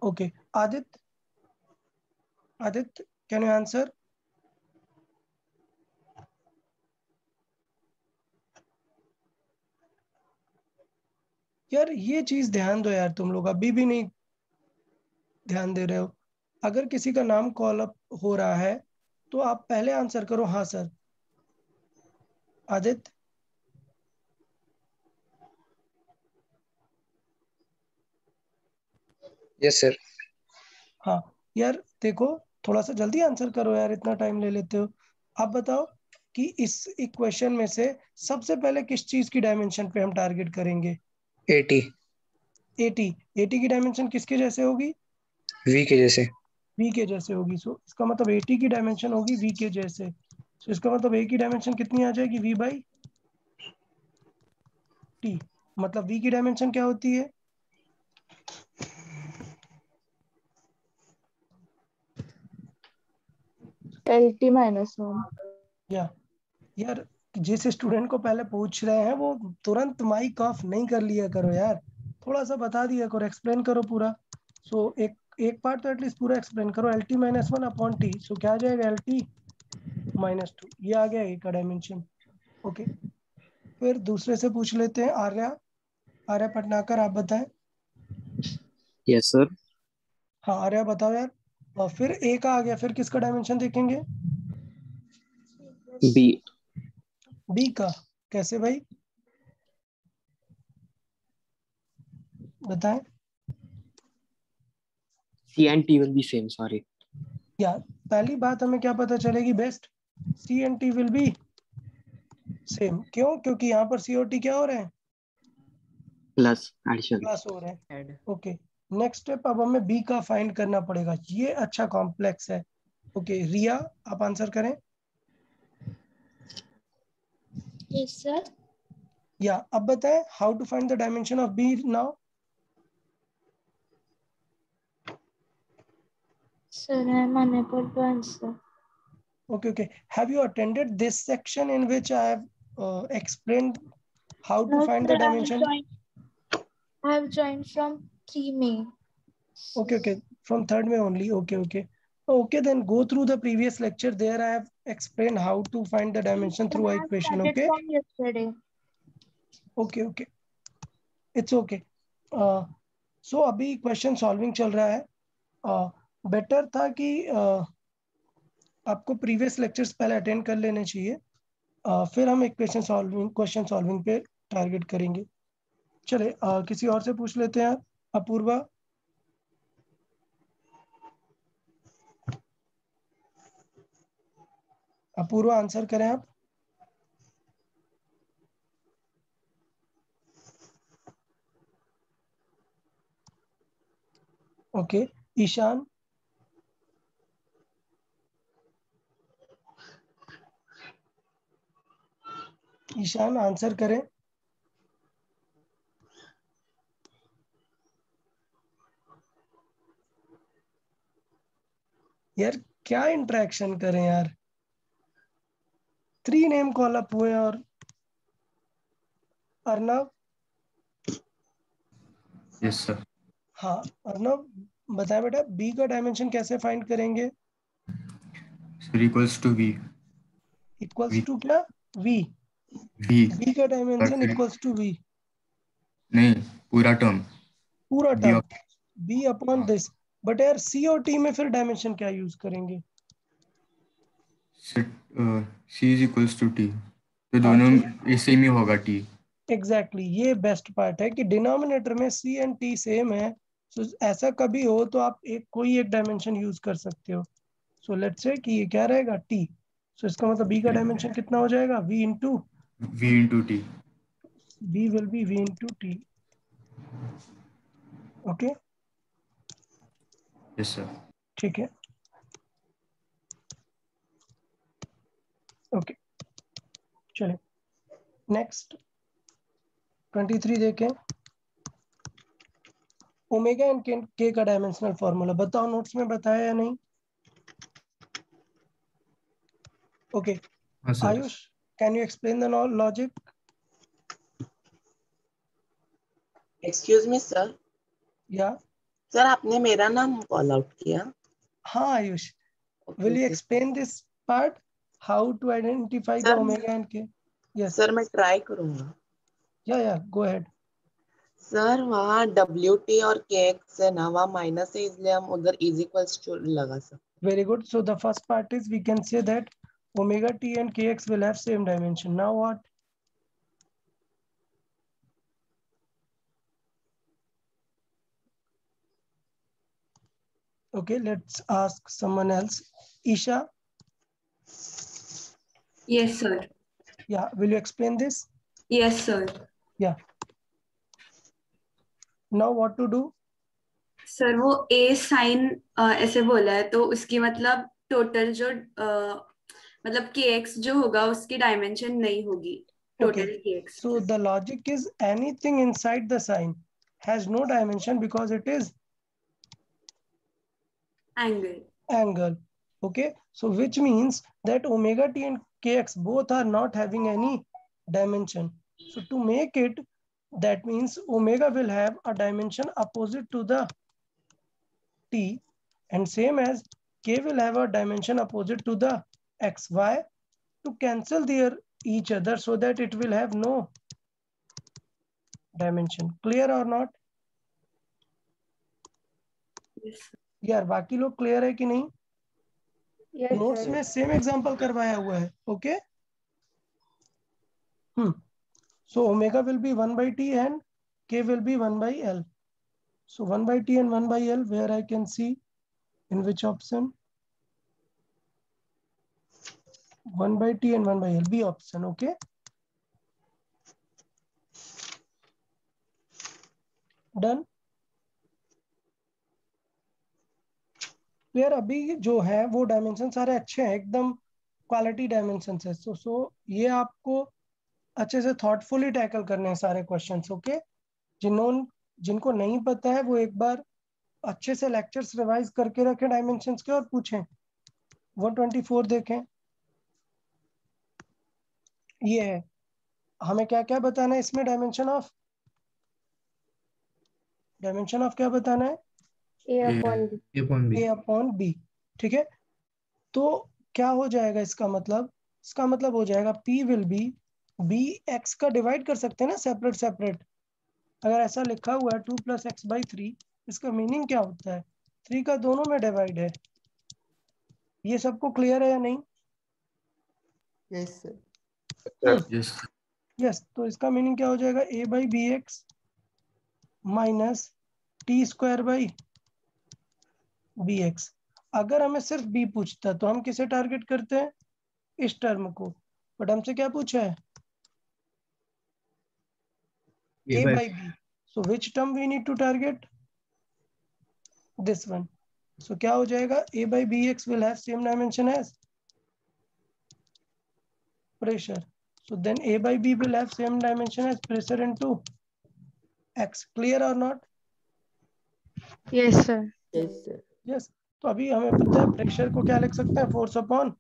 Okay Aditya, Aditya can you answer? यार ये चीज ध्यान दो यार, तुम लोग अभी भी नहीं ध्यान दे रहे हो। अगर किसी का नाम कॉल अप हो रहा है तो आप पहले आंसर करो हाँ सर। Aditya, yes sir. हाँ यार देखो थोड़ा सा जल्दी आंसर करो यार, इतना टाइम ले लेते हो। आप बताओ कि इस इक्वेशन में से सबसे पहले किस चीज की डायमेंशन पे हम टारगेट करेंगे? 80 80। 80 की डायमेंशन किसके जैसे होगी? वी के जैसे। v के जैसे होगी। सो इसका मतलब 80 की डायमेंशन होगी v के जैसे। सो इसका मतलब a की डायमेंशन कितनी आ जाएगी? v by T. मतलब v की डायमेंशन क्या होती है? LT-1। या यार जिस स्टूडेंट को पहले पूछ रहे हैं वो तुरंत माइक ऑफ नहीं कर लिया करो यार, थोड़ा सा बता दिया करो, एक्सप्लेन करो पूरा। सो एक एक पार्ट तो एटलीस्ट पूरा एक्सप्लेन करो। LT-1 upon T. सो क्या आ जाएगा? LT-2। ये आ गया ए का डायमेंशन। ओके फिर दूसरे से पूछ लेते हैं। आर्या, आर्या पटनाकर आप बताएं। Yes sir. हाँ आर्या बताओ यार। और फिर ए का आ गया, फिर किसका डायमेंशन देखेंगे? बी। बी का। कैसे भाई बताएं? C and T will be same, sorry. या पहली बात हमें क्या पता चलेगी best? C and T will be same. क्यों? क्योंकि यहाँ पर सी और टी क्या हो रहे हैं? Plus addition. प्लस हो रहे हैं। ओके नेक्स्ट स्टेप अब हमें बी का फाइंड करना पड़ेगा। ये अच्छा कॉम्प्लेक्स है। ओके रिया आप आंसर करें। Yes, sir. या अब बताएं how to find the dimension of B now. Sir, I am unable to answer. Okay. Have you attended this section in which I have explained how to No, find sir, the dimension? I have joined from 3 May. Okay. From 3rd May only. Okay, then go through the previous lecture. There I have explained how to find the dimension through I a have equation. started Okay. from yesterday. Okay. It's okay. So अभी question solving चल रहा है। Better था कि आपको previous lectures पहले attend कर लेने चाहिए। फिर हम क्वेश्चन सॉल्विंग पे टारगेट करेंगे। चले किसी और से पूछ लेते हैं। अपूर्वा, अपूर्वा आंसर करें आप। ओके ईशान, ईशान आंसर करें। यार क्या इंटरेक्शन करें यार, 3 नेम कॉल अप हुए। और अर्नव, यस सर। हाँ अर्नव बताए बेटा, बी का डायमेंशन कैसे फाइंड करेंगे? Sir equals to V. Equals to क्या? वी। वी बी का डायमेंशन फिर इक्वल्स टू वी, नहीं, पूरा टर्म पूरा B term of. B upon this. But यार सी और टी में फिर डायमेंशन क्या यूज करेंगे? सी इज इक्वल्स टू टी, तो हाँ दोनों तो सेम ही होगा टी। एग्जैक्टली ये बेस्ट पार्ट है कि डिनोमिनेटर में सी एंड टी सेम है। सो ऐसा कभी हो तो आप कोई एक डायमेंशन यूज कर सकते हो। सो लेट्स से कि ये क्या रहेगा, टी। सो इसका मतलब बी का डायमेंशन कितना हो जाएगा, V into, V into T. B will be V into T. Okay yes sir. ठीक है। ओके चलिए नेक्स्ट 23 देखें। ओमेगा एंड के का डायमेंशनल फॉर्मूला बताओ, नोट्स में बताया या नहीं? ओके हाँ sir. Ayush, can you explain the logic? Excuse me sir. या सर आपने मेरा नाम कॉल आउट किया। हाँ Ayush, okay will you okay explain this part, how to identify the sir. omega and k? Yes, sir मैं ट्राई करूंगा। yeah go ahead. Sir वहाँ WT और KX है ना, वहाँ माइनस है, इसलिए हम उधर इज इक्वल्स टू लगा सकते। Very good. So the first part is we can say that omega t and kx will have same dimension. Now what? Okay, let's ask someone else. Isha, Yes, sir. yeah, will you explain this? Yes, sir. Yeah. Now what to do? Sir वो ए sign ऐसे बोला है, तो उसकी मतलब total जो मतलब के एक्स जो होगा उसकी डायमेंशन नहीं होगी Okay, टोटल के x so the logic is anything inside the sign has no dimension because it is angle. angle. Okay, so which means that omega t and kx both are not having any dimension. So to make it, that means omega will have a dimension opposite to the t, and same as k will have a dimension opposite to the x. Why? To cancel their each other so that it will have no dimension. Clear or not? यार बाकी लोग clear है कि नहीं? Yes, notes sir. में same example करवाया हुआ है. Okay So omega will be 1 by t and k will be 1 by L. So 1 by t and 1 by L, where I can see in which option? 1 by t and 1 by L, B option. Okay. Done. तो यार अभी जो है वो dimension सारे अच्छे हैं, एकदम क्वालिटी डायमेंशन है. सो ये आपको अच्छे से थॉटफुली टैकल करने हैं सारे क्वेश्चंस. ओके जिनको नहीं पता है वो एक बार अच्छे से लेक्चर्स रिवाइज करके रखें डायमेंशंस के और पूछें. 124 देखें. ये है, हमें क्या क्या बताना है इसमें? डायमेंशन ऑफ क्या बताना है? A upon B. A upon B. A upon B. ठीक है, तो क्या हो जाएगा इसका मतलब? इसका मतलब हो जाएगा P will be B X का डिवाइड कर सकते हैं ना सेपरेट. अगर ऐसा लिखा हुआ है 2 + x/3, इसका मीनिंग क्या होता है? 3 का दोनों में डिवाइड है. ये सबको क्लियर है या नहीं? Yes sir. यस। यस. तो इसका मीनिंग क्या हो जाएगा? a/bx minus t²/bx. अगर हमें सिर्फ b पूछता तो हम किसे टारगेट करते हैं? इस टर्म को. बट हमसे क्या पूछा है? a by b. So which term we need to target? This one. So क्या हो जाएगा? A by Bx will have same dimension as pressure. So then A by B will have same dimension as pressure into x. Clear or not? Yes, sir. Yes, sir. Yes. तो अभी हमें पता है pressure को क्या लिख सकते हैं? Force upon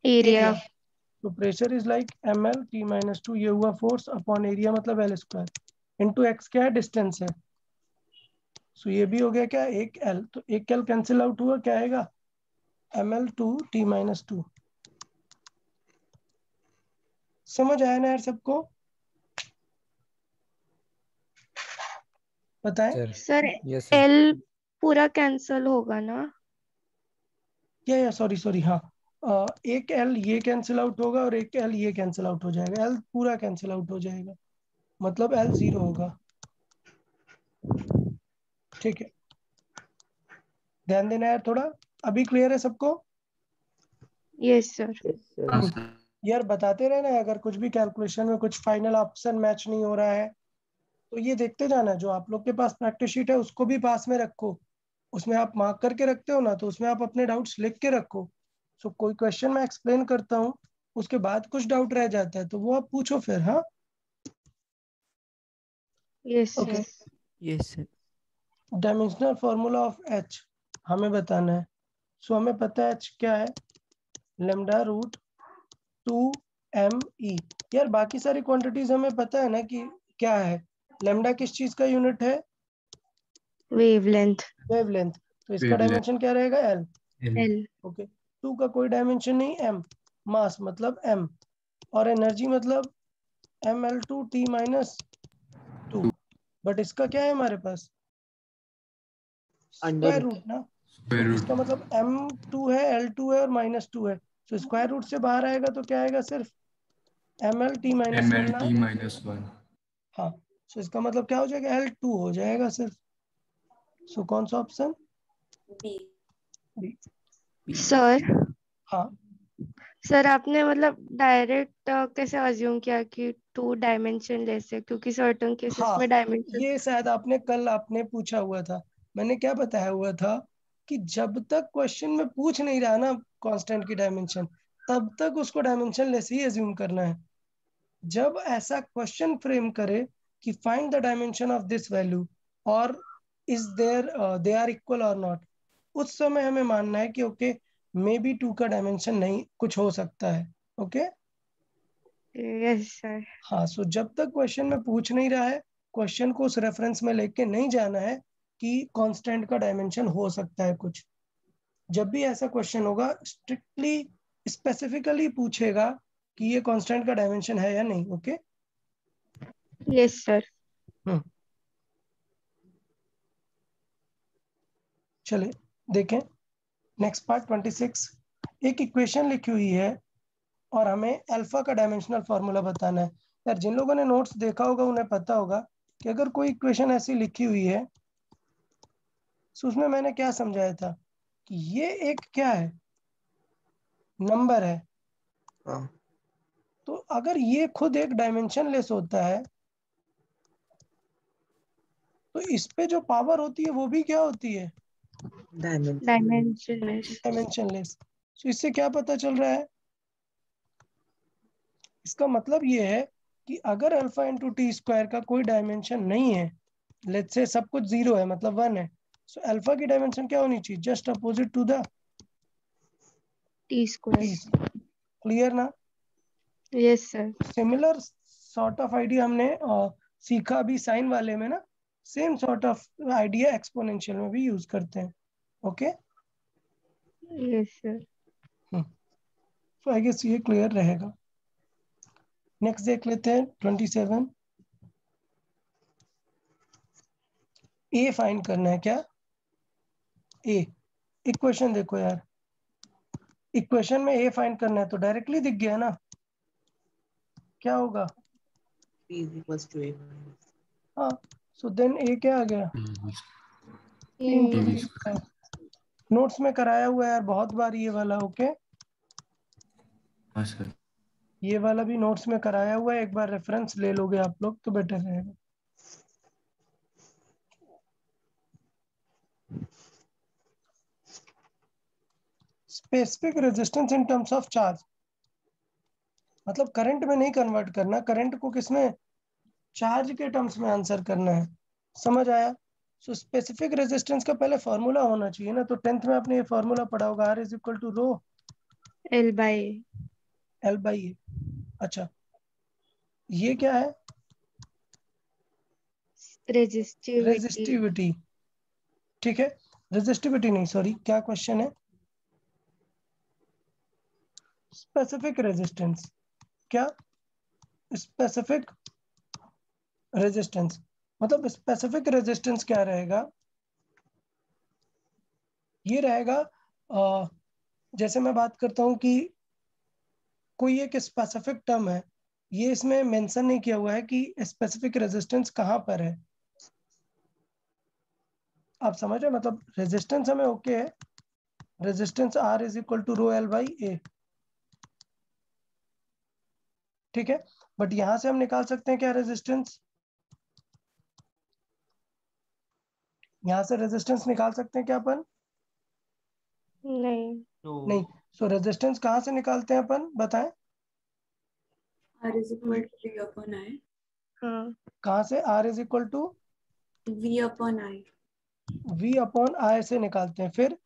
Area. तो pressure is like ml t minus 2. ये हुआ फोर्स अपॉन एरिया मतलब l स्क्वायर इंटू x क्या है? डिस्टेंस है. सो ये भी हो गया क्या? एक l. तो एक l कैंसिल आउट हुआ, क्या आएगा? ml 2 t minus 2. समझ आया ना यार सबको? बताएं. Sir yes sir. L पूरा कैंसल होगा ना? या सॉरी हाँ. एक l ये कैंसिल आउट होगा और एक l ये कैंसिल आउट हो जाएगा. l पूरा कैंसिल आउट हो जाएगा मतलब l 0 होगा. ठीक है, ध्यान देना यार थोड़ा. अभी क्लियर है सबको? Yes, sir. Yes, sir. हाँ सर. यार बताते रहना, अगर कुछ भी कैलकुलेशन में कुछ फाइनल ऑप्शन मैच नहीं हो रहा है तो ये देखते जाना. जो आप लोग के पास प्रैक्टिस शीट है उसको भी पास में रखो. उसमें आप मार्क करके रखते हो ना, तो उसमें आप अपने डाउट्स लिख के रखो. सो कोई क्वेश्चन मैं एक्सप्लेन करता हूँ, उसके बाद कुछ डाउट रह जाता है तो वो आप पूछो फिर. हाँ Yes, okay. sir. Yes, sir. Dimensional formula of H हमें बताना है. सो हमें पता है एच क्या है? Lambda root 2m e. यार बाकी सारी क्वांटिटीज हमें पता है ना कि क्या है. लेमडा किस चीज का यूनिट है? Wavelength. वेवलेंथ. तो इसका Wavelength. डायमेंशन क्या रहेगा? l. L. L. ओके. 2 का कोई डायमेंशन नहीं. m मास मतलब m और एनर्जी मतलब ml2 t minus 2. बट इसका क्या है हमारे पास? अंडर स्क्वायर रूट ना. Square root. इसका मतलब m2 है, l2 है और -2 है. तो स्क्वायर रूट से बाहर आएगा तो क्या आएगा? सिर्फ ml t minus 1 ml ना. t minus 1. हाँ. सो इसका मतलब क्या हो जाएगा? l2 हो जाएगा सिर्फ. सो कौन सा ऑप्शन? बी. बी. Sir. हाँ. सर आपने मतलब डायरेक्ट कैसे अज्यूम किया कि 2 डायमेंशन लेस है, क्योंकि सर्टेन केसेस हाँ में डायमेंशन. ये शायद आपने पूछा हुआ था. मैंने क्या बताया हुआ था कि जब तक क्वेश्चन में पूछ नहीं रहा ना कांस्टेंट की डायमेंशन, तब तक उसको डायमेंशन लेस ही एज्यूम करना है. जब ऐसा क्वेश्चन फ्रेम करे कि find the dimension of this value और is there they are equal और नॉट, उस समय हमें मानना है कि ओके मे बी 2 का डायमेंशन नहीं कुछ हो सकता है. ओके. Yes sir. हाँ. सो जब तक क्वेश्चन में पूछ नहीं रहा है, क्वेश्चन को उस रेफरेंस में लेके नहीं जाना है कि कांस्टेंट का डायमेंशन हो सकता है कुछ. जब भी ऐसा क्वेश्चन होगा स्ट्रिक्टली स्पेसिफिकली पूछेगा कि ये कांस्टेंट का डायमेंशन है या नहीं. ओके. Yes sir. चले देखें नेक्स्ट पार्ट 26. एक इक्वेशन लिखी हुई है और हमें अल्फा का डायमेंशनल फार्मूला बताना है. यार जिन लोगों ने नोट्स देखा होगा उन्हें पता होगा कि अगर कोई इक्वेशन ऐसी लिखी हुई है तो उसमें मैंने क्या समझाया था कि ये एक क्या है? नंबर है. हाँ. तो अगर ये खुद एक डायमेंशन लेस होता है तो इस पे जो पावर होती है वो भी क्या होती है? डायमेंशन. डायमेंशनलेस. Dimension less. तो इससे क्या पता चल रहा है? इसका मतलब ये है कि अगर अल्फा इंटू टी स्क्वायर का कोई डायमेंशन नहीं है, लेट्स से सब कुछ 0 है मतलब 1 है, सो अल्फा की डायमेंशन क्या होनी चाहिए? Just opposite to the T square. Clear ना? Yes sir. Similar sort of idea हमने सीखा भी साइन वाले में ना. Same sort of idea exponential में भी यूज करते हैं. ओके. Yes sir. तो आई गेस ये क्लियर रहेगा. नेक्स्ट देख लेते हैं 27. ए फाइंड करना है क्या? ए. इक्वेशन देखो यार, इक्वेशन में ए फाइंड करना है तो डायरेक्टली दिख गया ना. क्या होगा? P is equals to A. हाँ. सो देन ए क्या आ गया? TV नोट्स में कराया हुआ है यार बहुत बार ये वाला. ओके. हाँ सर. ये वाला भी नोट्स में कराया हुआ है, एक बार रेफरेंस ले लोगे आप लोग तो बेटर रहेगा. Specific resistance in terms of charge, मतलब करंट में नहीं कन्वर्ट करना, करंट को किसमें, चार्ज के टर्म्स में आंसर करना है। समझ आया? सो स्पेसिफिक रेजिस्टेंस का पहले फॉर्मूला होना चाहिए ना, तो 10th में आपने ये फॉर्मूला पढ़ा होगा, R is equal to rho L by A. L by A. अच्छा, ये क्या है? Resistivity. रेजिस्टिविटी, ठीक है, रेजिस्टिविटी नहीं, सॉरी, क्या क्वेश्चन है? स्पेसिफिक रेजिस्टेंस, क्या स्पेसिफिक रेजिस्टेंस, मतलब स्पेसिफिक रेजिस्टेंस क्या रहेगा? ये रहेगा जैसे मैं बात करता हूं कि कोई एक स्पेसिफिक टर्म है, ये इसमें मेंशन नहीं किया हुआ है कि स्पेसिफिक रेजिस्टेंस कहाँ पर है। आप समझ रहे हैं? मतलब रेजिस्टेंस हमें ओके है, resistance R is equal to rho L by A, ठीक है, बट यहां से हम निकाल सकते हैं क्या रेजिस्टेंस? यहां से रेजिस्टेंस निकाल सकते हैं क्या अपन? नहीं. नहीं। सो रेजिस्टेंस कहाँ से निकालते हैं अपन, बताएं? R is equal to V upon I. हाँ. कहाँ से? R is equal to V upon I. V upon I से निकालते हैं। फिर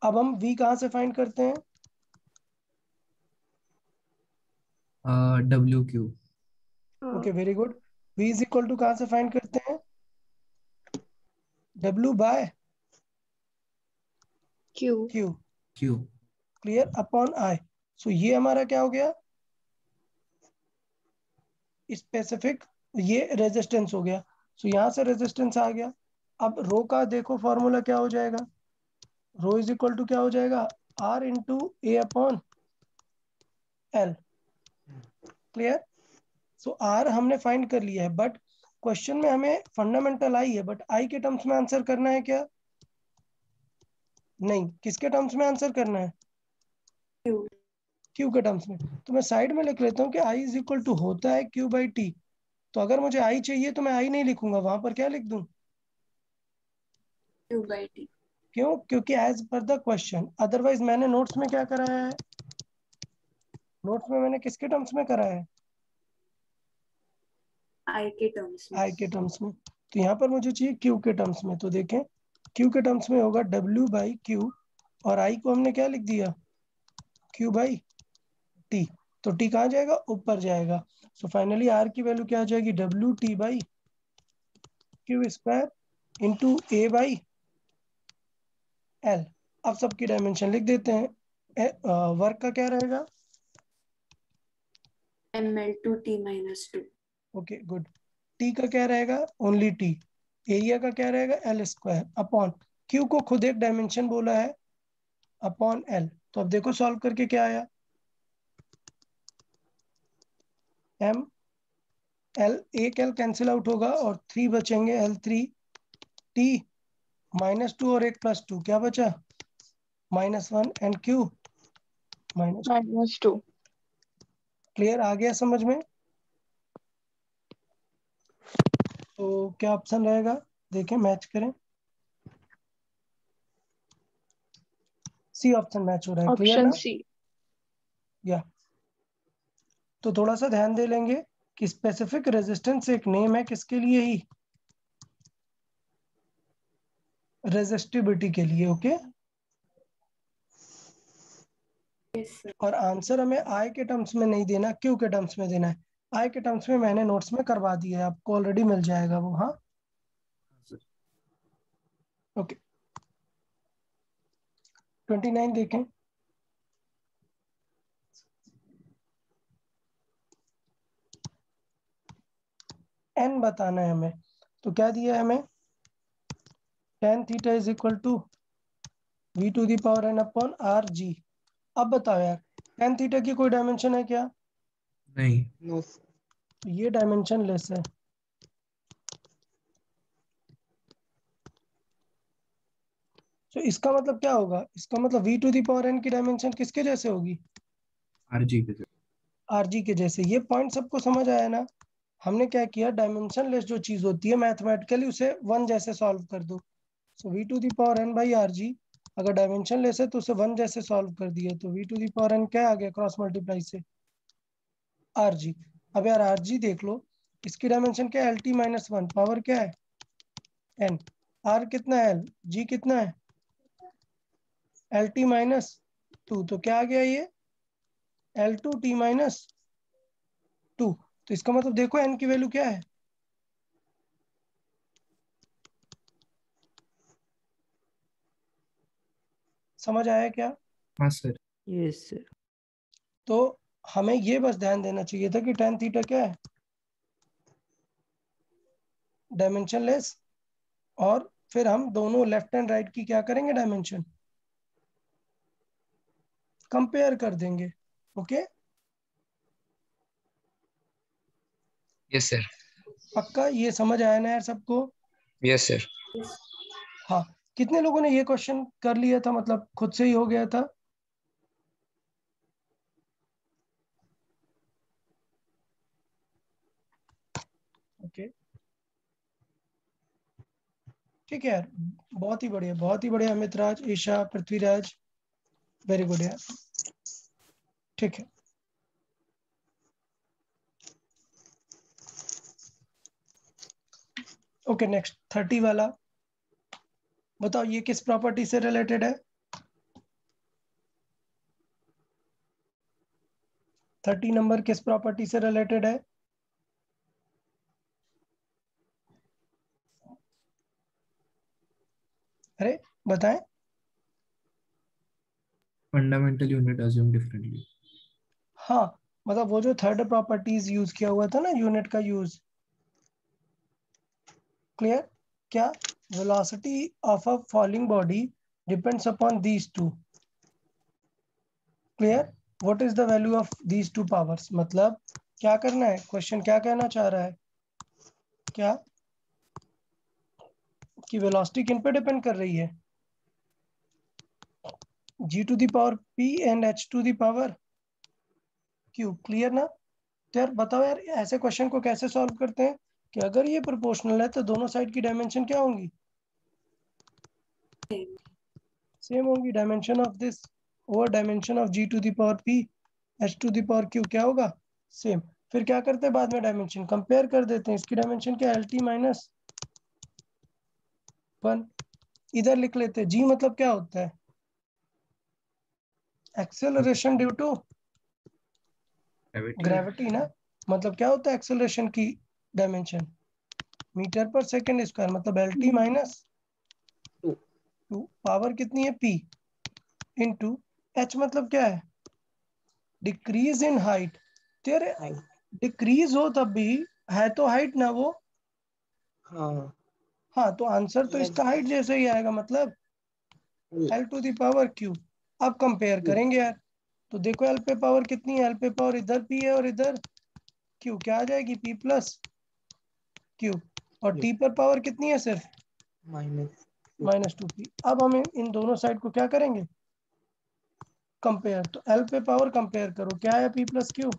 अब हम V कहाँ से फाइंड करते हैं? WQ। Okay, very good. V is equal to कहाँ से फाइंड करते हैं? W by Q. Q, Q। Clear, upon I। सो ये हमारा क्या हो गया? स्पेसिफिक, ये रेजिस्टेंस हो गया। सो यहाँ से रेजिस्टेंस आ गया। अब रो का देखो फॉर्मूला क्या हो जाएगा? रो इज इक्वल टू क्या हो जाएगा? R इंटू ए अपॉन L, क्लियर। सो R हमने फाइंड कर लिया है, बट क्वेश्चन में हमें फंडामेंटल आई है, बट आई के टर्म्स में आंसर करना है क्या? नहीं, किसके टर्म्स में आंसर करना है? Q. क्यू के टर्म्स में। तो मैं साइड में लिख लेता हूँ कि आई इज इक्वल टू होता है क्यू बाई टी। तो अगर मुझे आई चाहिए तो मैं आई नहीं लिखूंगा, वहां पर क्या लिख दूं? Q by T. क्यों? क्योंकि as per the question, otherwise मैंने नोट्स में क्या कराया है? नोट्स में मैंने किसके टर्म्स में कराया है? I के टर्म्स में. आई के टर्म्स में। तो यहाँ पर मुझे चाहिए क्यू के टर्म्स में, तो देखें क्यू के टर्म्स में होगा W बाई क्यू, और आई को हमने क्या लिख दिया? Q by T. तो टी कहाँ जाएगा? ऊपर जाएगा। सो फाइनली आर की वैल्यू क्या आ जाएगी? WT by Q square into A by L. अब सबकी डायमेंशन लिख देते हैं। वर्क का क्या रहेगा? ML2T minus 2. Okay good. T का क्या रहेगा? Only T. एरिया का क्या रहेगा? L स्क्वायर अपॉन क्यू को खुद एक डायमेंशन बोला है, अपॉन L। तो अब देखो सॉल्व करके क्या आया? M L, एक L कैंसिल आउट होगा और 3 बचेंगे, L3 T -2 और एक +2, क्या बचा? -1 एंड Q -2। क्लियर, आ गया समझ में? तो क्या ऑप्शन रहेगा? देखें, मैच करें। सी ऑप्शन मैच हो रहा है, क्लियर ना? Option C. या तो थोड़ा सा ध्यान दे लेंगे कि स्पेसिफिक रेजिस्टेंस एक नेम है किसके लिए? ही रेजिस्टिविटी के लिए, ओके। Yes, sir. और आंसर हमें आई के टर्म्स में नहीं देना, क्यू के टर्म्स में देना है। आई के टर्म्स में मैंने नोट्स में करवा दिया है, आपको ऑलरेडी मिल जाएगा वो। हाँ, ओके। 29 देखें। एन बताना है हमें, तो क्या दिया है हमें? tan theta is equal to v to the power n upon R G. अब बताओ यार, tan थीटा की कोई डायमेंशन है क्या? नहीं। नो। तो ये डायमेंशन लेस है। तो इसका मतलब क्या होगा? इसका मतलब v to the power n की डायमेंशन किसके जैसे होगी? RG के साथ। आरजी के जैसे। ये पॉइंट सबको समझ आया ना? हमने क्या किया, डायमेंशन लेस जो चीज होती है मैथमेटिकली उसे 1 जैसे सॉल्व कर दो। So v to the power n by R G अगर डायमेंशन लेस है तो उसे 1 जैसे सॉल्व कर दिए, तो v to the power n क्या आ गया क्रॉस मल्टीप्लाई से, rg। अब यार rg देख लो, इसकी डायमेंशन क्या है, lt माइनस 1, पावर क्या है n, r कितना है l, g कितना है lt माइनस 2, तो क्या आ गया ये l2t माइनस 2। तो इसका मतलब देखो n की वैल्यू क्या है, समझ आया क्या? हाँ सर। Yes sir. तो हमें ये बस ध्यान देना चाहिए था कि tan थीटा क्या है, डायमेंशन लेस, और फिर हम दोनों लेफ्ट एंड राइट की क्या करेंगे, डायमेंशन कंपेयर कर देंगे। Okay, yes sir. पक्का ये समझ आया ना यार सबको? Yes sir. हाँ, कितने लोगों ने ये क्वेश्चन कर लिया था, मतलब खुद से ही हो गया था? ओके, ठीक है यार, बहुत ही बढ़िया, बहुत ही बढ़िया अमित राज, ईशा, पृथ्वीराज, वेरी गुड यार, ठीक है। ओके, नेक्स्ट 30 वाला, बताओ ये किस प्रॉपर्टी से रिलेटेड है? 30 नंबर किस प्रॉपर्टी से रिलेटेड है? अरे बताएं। Fundamental unit assume differently. हाँ, मतलब वो जो थर्ड प्रॉपर्टीज यूज किया हुआ था ना, यूनिट का यूज, क्लियर? क्या velocity of a falling body depends upon these two, clear? What is the value of these two powers, मतलब क्या करना है, क्वेश्चन क्या कहना चाह रहा है, क्या कि वेलोसिटी किन पे डिपेंड कर रही है, g to the power p and h to the power q, clear ना? तो यार बताओ यार, ऐसे क्वेश्चन को कैसे सॉल्व करते हैं कि अगर ये प्रोपोर्शनल है तो दोनों साइड की डायमेंशन क्या होंगी, सेम होंगी। Dimension of this over dimension of g to the power p h to the power q क्या होगा, सेम। फिर क्या करते हैं बाद में, डायमेंशन कंपेयर कर देते हैं, इसकी डायमेंशन क्या है lt माइनस 1, इधर लिख लेते हैं g मतलब क्या होता है, एक्सेलरेशन ड्यू टू ग्रेविटी ना, मतलब क्या होता है एक्सेलरेशन की डायमेंशन, मीटर पर सेकंड स्क्वायर, मतलब lt माइनस 2, पावर कितनी है p, इनटू h मतलब क्या है, डिक्रीज इन हाइट। तेरे डिक्रीज हो तब भी है तो हाइट ना वो, हाँ हाँ, तो आंसर तो इसका हाइट जैसे ही आएगा, मतलब l to the power q। अब कंपेयर करेंगे यार, तो देखो l पे पावर कितनी है, l पे पावर इधर p है और इधर q, क्या आ जाएगी p प्लस q, और t पर पावर कितनी है सिर्फ माइनस 2p। अब हम इन दोनों साइड को क्या करेंगे, कंपेयर, तो l पे पावर कंपेयर करो, क्या है p प्लस q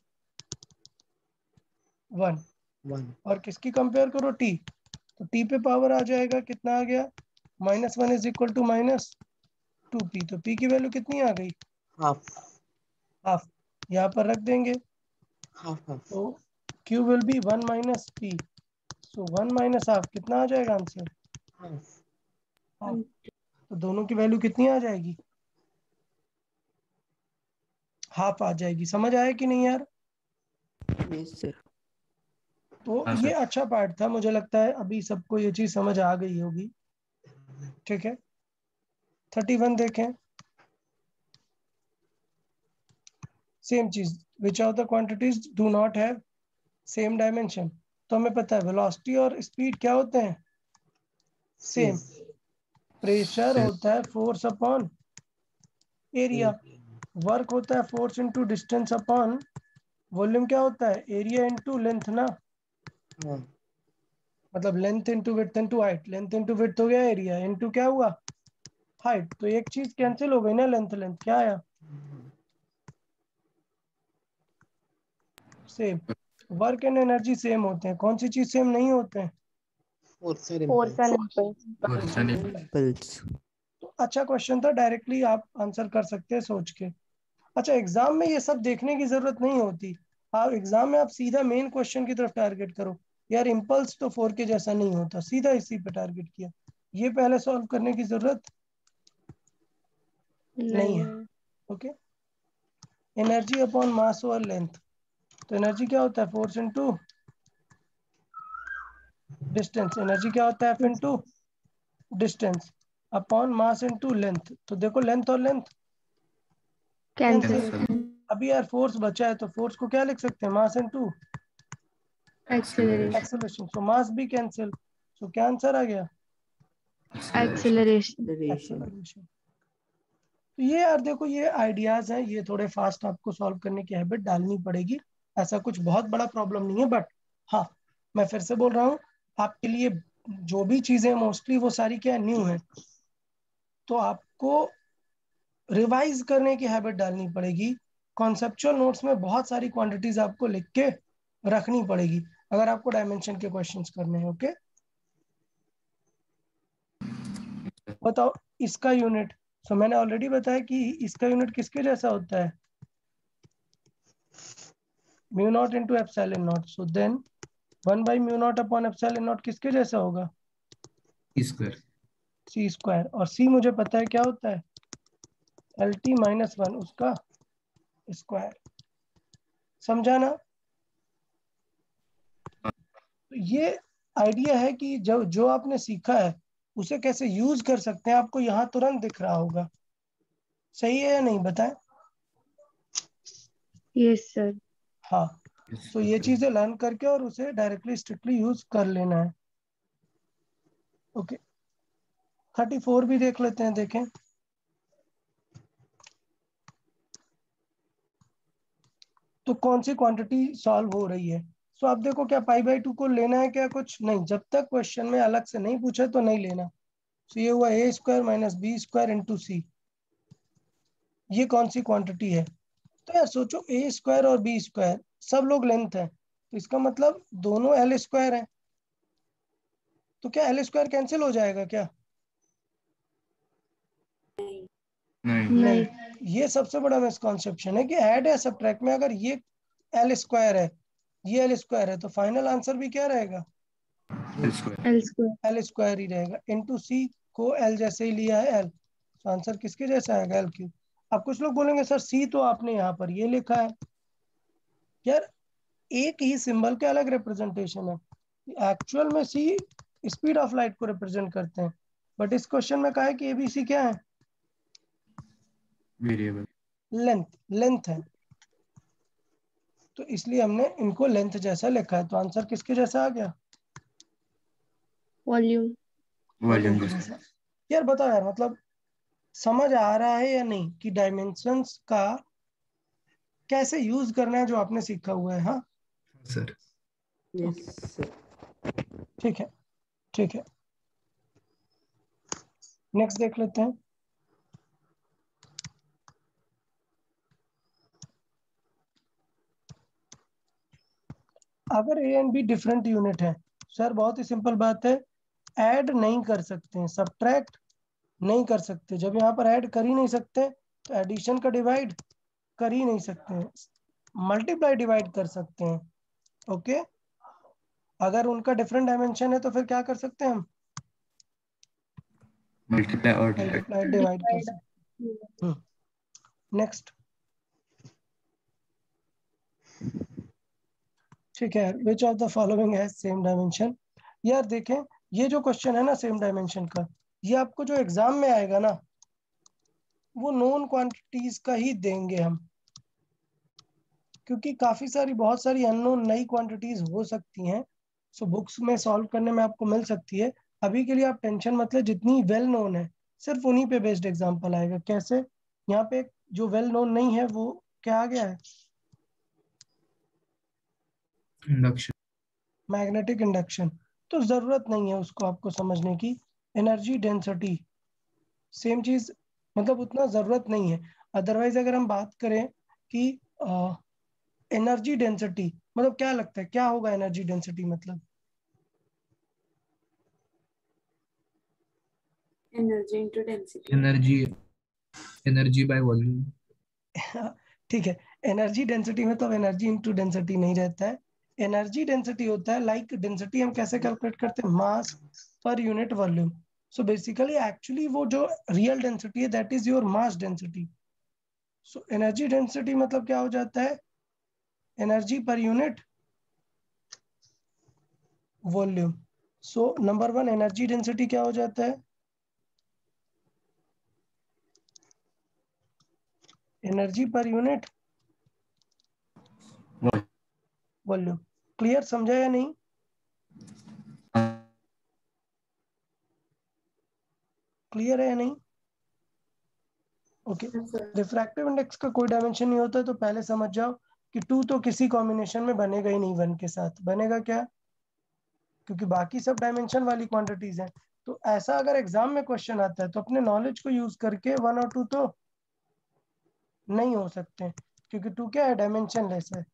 1, और किसकी कंपेयर करो t, तो t पे पावर आ जाएगा, कितना आ गया minus 1 is equal to minus 2p, तो p की वैल्यू कितनी आ गई, हाफ, यहाँ पर रख देंगे, तो q will be 1 minus p, so 1 minus half कितना आ जाएगा आंसर, हाफ। तो दोनों की वैल्यू कितनी आ जाएगी, हाफ आ जाएगी। समझ आया कि नहीं यार? Yes sir. तो हाँ ये सर। अच्छा पार्ट था, मुझे लगता है अभी सबको ये चीज समझ आ गई होगी, ठीक है। 31 देखें, सेम चीज, which of the quantities do not have same dimension. तो हमें पता है वेलोसिटी और स्पीड क्या होते हैं, सेम। प्रेशर होता है फोर्स अपॉन एरिया, वर्क होता है force into distance upon volume, क्या होता है एरिया इनटू लेंथ ना, मतलब length into width into height, length into width हो गया एरिया, इनटू क्या हुआ हाइट, तो एक चीज कैंसिल हो गई ना, लेंथ लेंथ क्या आया, same. Work and energy same होते हैं, कौन सी चीज सेम नहीं होते हैं, फोर्स एंड इम्पल्स। इम्पल्स। तो अच्छा क्वेश्चन था, डायरेक्टली आप आंसर कर सकते हैं सोच के। अच्छा, एग्जाम में ये सब देखने की जरूरत नहीं होती। आप एग्जाम में आप सीधा मेन क्वेश्चन की तरफ टारगेट करो। यार इम्पल्स तो 4 के जैसा नहीं होता, सीधा इसी पे टारगेट किया। ये पहले सॉल्व करने की जरूरत नहीं है। Okay, energy upon mass over length. तो एनर्जी क्या होता है, फोर्स इनटू डिस्टेंस। एनर्जी क्या होता है, F into distance upon mass into length. तो देखो लेंथ और लेंथ कैंसिल। अभी यार फोर्स बचा है, तो फोर्स को क्या लिख सकते हैं, मास इनटू एक्सेलरेशन। एक्सेलरेशन। सो मास भी कैंसिल। सो क्या आंसर आ गया, एक्सेलरेशन। एक्सेलरेशन। तो ये यार देखो, ये आइडियाज हैं, ये थोड़े फास्ट आपको सॉल्व करने की हैबिट डालनी पड़ेगी। ऐसा कुछ बहुत बड़ा प्रॉब्लम नहीं है, बट हाँ, मैं फिर से बोल रहा हूँ, आपके लिए जो भी चीजें मोस्टली वो सारी क्या न्यू है, तो आपको रिवाइज करने की हैबिट डालनी पड़ेगी। कॉन्सेप्चुअल नोट्स में बहुत सारी क्वांटिटीज आपको लिख के रखनी पड़ेगी अगर आपको डायमेंशन के क्वेश्चंस करने हैं। ओके, बताओ इसका यूनिट। सो मैंने ऑलरेडी बताया कि इसका यूनिट किसके जैसा होता है, mu naught into epsilon naught. So then 1 mu naught upon epsilon naught किसके जैसा होगा, स्क्वायर। सी स्क्वायर। और सी मुझे पता है क्या होता है, LT माइनस 1 उसका स्क्वायर। समझा ना। तो ये आइडिया है कि जो आपने सीखा है उसे कैसे यूज कर सकते हैं, आपको यहाँ तुरंत दिख रहा होगा। सही है या नहीं, बताएं। Yes sir. हाँ, तो ये चीजें लर्न करके और उसे डायरेक्टली स्ट्रिक्टली यूज कर लेना है। ओके, 34 भी देख लेते हैं, देखें। तो कौन सी क्वांटिटी सॉल्व हो रही है। सो आप देखो, क्या π/2 को लेना है क्या, कुछ नहीं, जब तक क्वेश्चन में अलग से नहीं पूछा तो नहीं लेना। सो ये हुआ a square minus B square into C. ये कौन सी क्वांटिटी है, तो यार सोचो, a स्क्वायर और b स्क्वायर सब लोग लेंथ है, तो इसका मतलब दोनों l स्क्वायर है। तो क्या l स्क्वायर कैंसिल हो जाएगा क्या, नहीं। ये सबसे बड़ा मिसकॉन्सेप्शन है कि ऐड या सब्ट्रैक्ट में अगर ये l स्क्वायर है, ये l स्क्वायर है, तो फाइनल आंसर भी क्या रहेगा, एल स्क्वायर। l स्क्वायर ही रहेगा। इंटू सी को l जैसे ही लिया है l, तो आंसर किसके जैसा आएगा, l क्यूब। अब कुछ लोग बोलेंगे सर सी तो आपने यहाँ पर ये लिखा है। यार एक ही सिंबल के अलग रिप्रेजेंटेशन है। एक्चुअल में सी स्पीड ऑफ लाइट को रिप्रेजेंट करते हैं, बट इस क्वेश्चन में कहा है कि एबीसी क्या है, वेरिएबल लेंथ है। तो इसलिए हमने इनको लेंथ जैसा लिखा है। तो आंसर किसके जैसा आ गया, वॉल्यूम। वॉल्यूम के जैसा। यार बताओ यार, मतलब समझ आ रहा है या नहीं कि डायमेंशंस का कैसे यूज करना है जो आपने सीखा हुआ है। हाँ सर। Yes sir. ठीक है, ठीक है। नेक्स्ट देख लेते हैं। अगर A and be different unit है, सर बहुत ही सिंपल बात है, ऐड नहीं कर सकते हैं, सब्ट्रैक्ट नहीं कर सकते। जब यहाँ पर ऐड कर ही नहीं सकते, तो एडिशन का डिवाइड कर ही नहीं सकते हैं, मल्टीप्लाई डिवाइड कर सकते हैं। ओके, अगर उनका डिफरेंट डायमेंशन है तो फिर क्या कर सकते हैं हम, मल्टीप्लाई और डिवाइड। मल्टीप्लाई डिवाइड कर सकते हैं। नेक्स्ट, ठीक है, which of the following has same dimension. यार देखें, ये जो क्वेश्चन है ना सेम डायमेंशन का, ये आपको जो एग्जाम में आएगा ना, वो नोन क्वांटिटीज का ही देंगे हम, क्योंकि काफी सारी बहुत सारी अननोन नई क्वांटिटीज हो सकती हैं। सो बुक्स में सॉल्व करने में आपको मिल सकती है। अभी के लिए आप टेंशन मत ले, जितनी वेल नोन है सिर्फ उन्हीं पे बेस्ड एग्जाम्पल आएगा। कैसे, यहाँ पे जो वेल नोन नहीं है वो क्या आ गया है, इंडक्शन। Magnetic induction. तो जरूरत नहीं है उसको आपको समझने की। एनर्जी डेंसिटी सेम चीज, मतलब उतना जरूरत नहीं है। अदरवाइज अगर हम बात करें कि एनर्जी डेंसिटी मतलब क्या लगता है, क्या होगा एनर्जी डेंसिटी मतलब, energy into density. Energy by volume. ठीक है, एनर्जी डेंसिटी में तो एनर्जी इनटू डेंसिटी नहीं रहता है। एनर्जी डेंसिटी होता है लाइक डेंसिटी हम कैसे कैलकुलेट करते हैं, mass per unit volume. So basically actually वो जो रियल डेंसिटी है that is your mass density. So energy density मतलब क्या हो जाता है, energy per unit volume. So number 1 energy density क्या हो जाता है, energy per unit volume. Clear, समझा या नहीं? क्लियर है या नहीं? ओके, रिफ्रैक्टिव इंडेक्स का कोई डायमेंशन नहीं होता, तो पहले समझ जाओ कि 2 तो किसी कॉम्बिनेशन में बनेगा ही नहीं 1 के साथ। बनेगा क्या, क्योंकि बाकी सब डायमेंशन वाली क्वांटिटीज हैं। तो ऐसा अगर एग्जाम में क्वेश्चन आता है तो अपने नॉलेज को यूज करके 1 और 2 तो नहीं हो सकते, क्योंकि 2 क्या है, डायमेंशन लेस है।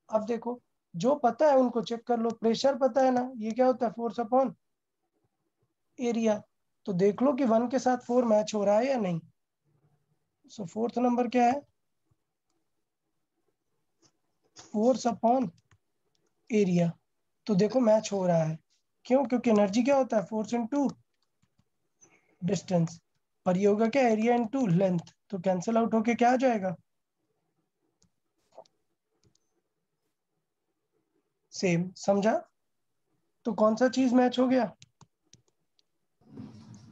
अब देखो, जो पता है उनको चेक कर लो। प्रेशर पता है ना, ये क्या होता है, फोर्स अपॉन एरिया। तो देख लो कि 1 के साथ 4 मैच हो रहा है या नहीं। सो फोर्थ नंबर क्या है, फोर्स अपॉन एरिया। तो देखो मैच हो रहा है, क्यों, क्योंकि एनर्जी क्या होता है, फोर्स इनटू डिस्टेंस, और ये होगा क्या, एरिया इनटू लेंथ। तो कैंसिल आउट होके क्या आ जाएगा, सेम। समझा? तो कौन सा चीज मैच हो गया,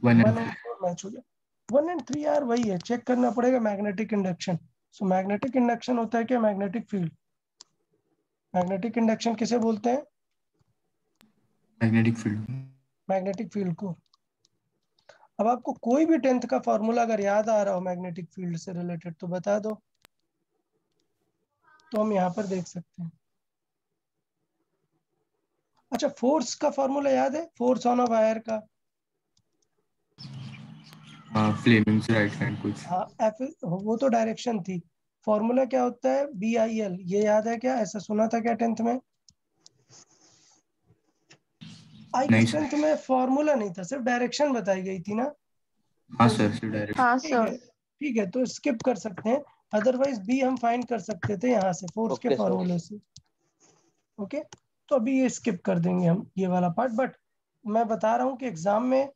1 1 and और 4 मैच हो गया। 1 और 3 यार वही है, चेक करना पड़ेगा magnetic induction. So magnetic induction होता है क्या, मैग्नेटिक फील्ड। मैग्नेटिक इंडक्शन किसे बोलते हैं, मैग्नेटिक फील्ड। मैग्नेटिक फील्ड को। अब आपको कोई भी 10th का फॉर्मूला अगर याद आ रहा हो मैग्नेटिक फील्ड से रिलेटेड तो बता दो, तो हम यहाँ पर देख सकते हैं। अच्छा, फोर्स का फॉर्मूला याद है, फोर्स ऑन अ वायर का? फ्लेमिंग्स राइट हैंड कुछ। हाँ, एफ, वो तो डायरेक्शन थी। फॉर्मूला क्या होता है, BIL, ये याद है क्या, ऐसा सुना था क्या 10th में? आई नहीं गेस सर। 10th में फॉर्मूला नहीं था, सिर्फ डायरेक्शन बताई गई थी ना। हाँ सर, से डायरेक्ट। हाँ ठीक है, सर। ठीक है, तो स्किप कर सकते हैं। अदरवाइज बी हम फाइंड कर सकते थे यहाँ से, फोर्स के ओके सर। फॉर्मूले से। ओके, तो अभी ये स्किप कर देंगे हम ये वाला पार्ट। बट मैं बता रहा हूँ कि एग्जाम में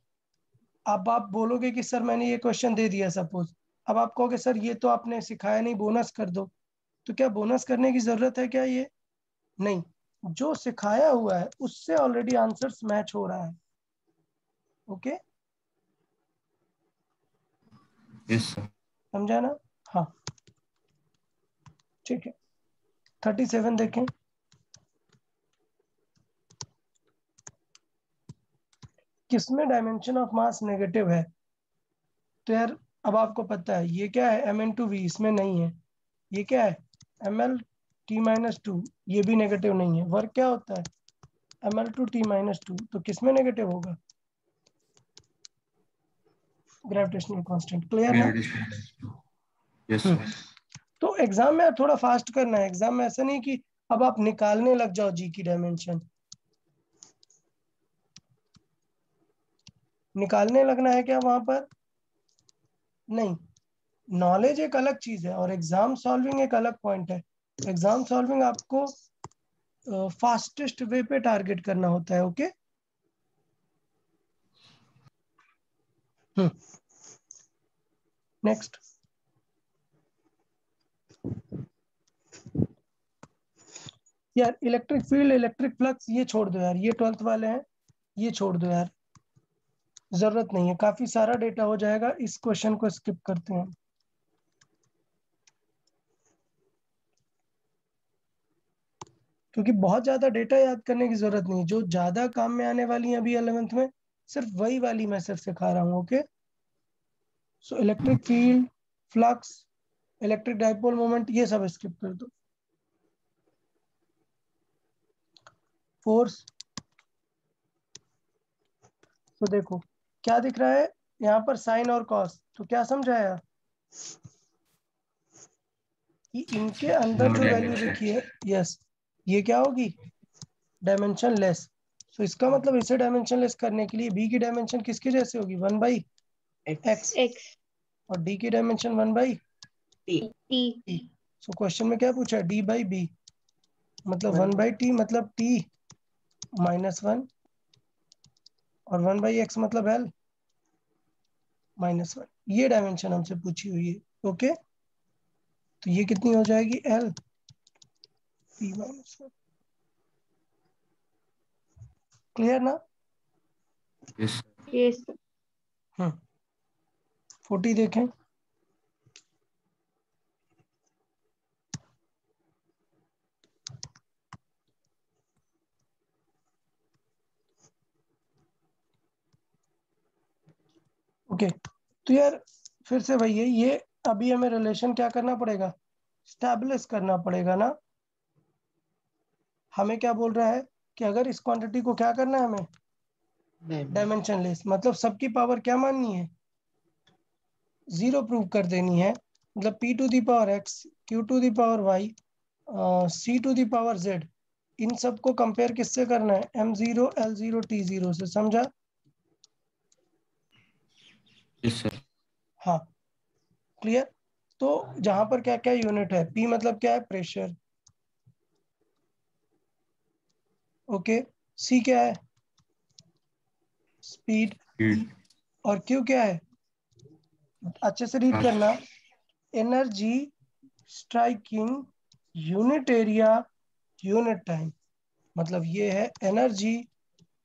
अब आप बोलोगे कि सर मैंने ये क्वेश्चन दे दिया सपोज, अब आप कहोगे सर ये तो आपने सिखाया नहीं, बोनस कर दो। तो क्या बोनस करने की जरूरत है क्या, ये नहीं, जो सिखाया हुआ है उससे ऑलरेडी आंसर्स मैच हो रहा है। Okay, yes sir. समझा ना? हाँ, ठीक है। 37 देखें, किसमें डायमेंशन ऑफ मास नेगेटिव है। तो यार अब आपको पता है ये क्या है, m/v, इसमें नहीं है। ये क्या है, mL/t-2, ये भी नेगेटिव नहीं है। वर्क क्या होता है, mL/t-2, तो किसमें नेगेटिव होगा, ग्रेविटेशनल कांस्टेंट। क्लियर है? Yes sir. तो एग्जाम में थोड़ा फास्ट करना है। एग्जाम में ऐसा नहीं कि अब आप निकालने लग जाओ जी की डायमेंशन, निकालने लगना है क्या वहां पर, नहीं। नॉलेज एक अलग चीज है और एग्जाम सॉल्विंग एक अलग पॉइंट है। एग्जाम सॉल्विंग आपको फास्टेस्ट वे पे टारगेट करना होता है। Okay, next. यार इलेक्ट्रिक फील्ड, इलेक्ट्रिक फ्लक्स ये छोड़ दो यार, ये 12th वाले हैं, ये छोड़ दो यार, जरूरत नहीं है, काफी सारा डेटा हो जाएगा। इस क्वेश्चन को स्किप करते हैं, क्योंकि बहुत ज्यादा डेटा याद करने की जरूरत नहीं है। जो ज्यादा काम में आने वाली है अभी 11th में, सिर्फ वही वाली मैं सिर्फ सिखा रहा हूँ। Okay, so electric field, flux, electric dipole moment, ये सब स्किप कर दो। फोर्स, तो देखो क्या दिख रहा है यहाँ पर, साइन और कॉस। तो क्या समझाया कि इनके अंदर No जो वैल्यू dimension. लिखी है, यस, ये क्या होगी, डायमेंशन लेस। तो इसका मतलब इसे डायमेंशन लेस करने के लिए बी की डायमेंशन किसके जैसे होगी, 1/, एक्स X. और डी की dimension 1/t। T. So question में क्या पूछा है, डी बाई बी मतलब 1/t मतलब t -1 और 1/x मतलब l -1। ये डायमेंशन हमसे पूछी हुई है। ओके, तो ये कितनी हो जाएगी, l p -1। क्लियर ना? Yes. Yes. 40 देखें। ओके, तो यार फिर से वही है, ये अभी हमें रिलेशन क्या करना पड़ेगा, स्टैब्लिश करना पड़ेगा ना। हमें क्या बोल रहा है कि अगर इस क्वांटिटी को क्या करना है हमें, डायमेंशनलेस, मतलब सबकी पावर क्या माननी है, 0 प्रूव कर देनी है। मतलब p to the power x, q to the power y, c to the power z, इन सबको कंपेयर किससे करना है, m0 l0 t0 से। समझा? Yes, sir. हाँ, क्लियर। तो जहां पर क्या क्या यूनिट है, p मतलब क्या है, प्रेशर। ओके, c क्या है, स्पीड, Speed. और q क्या है, अच्छे से रीड करना, energy striking unit area unit time. मतलब ये है energy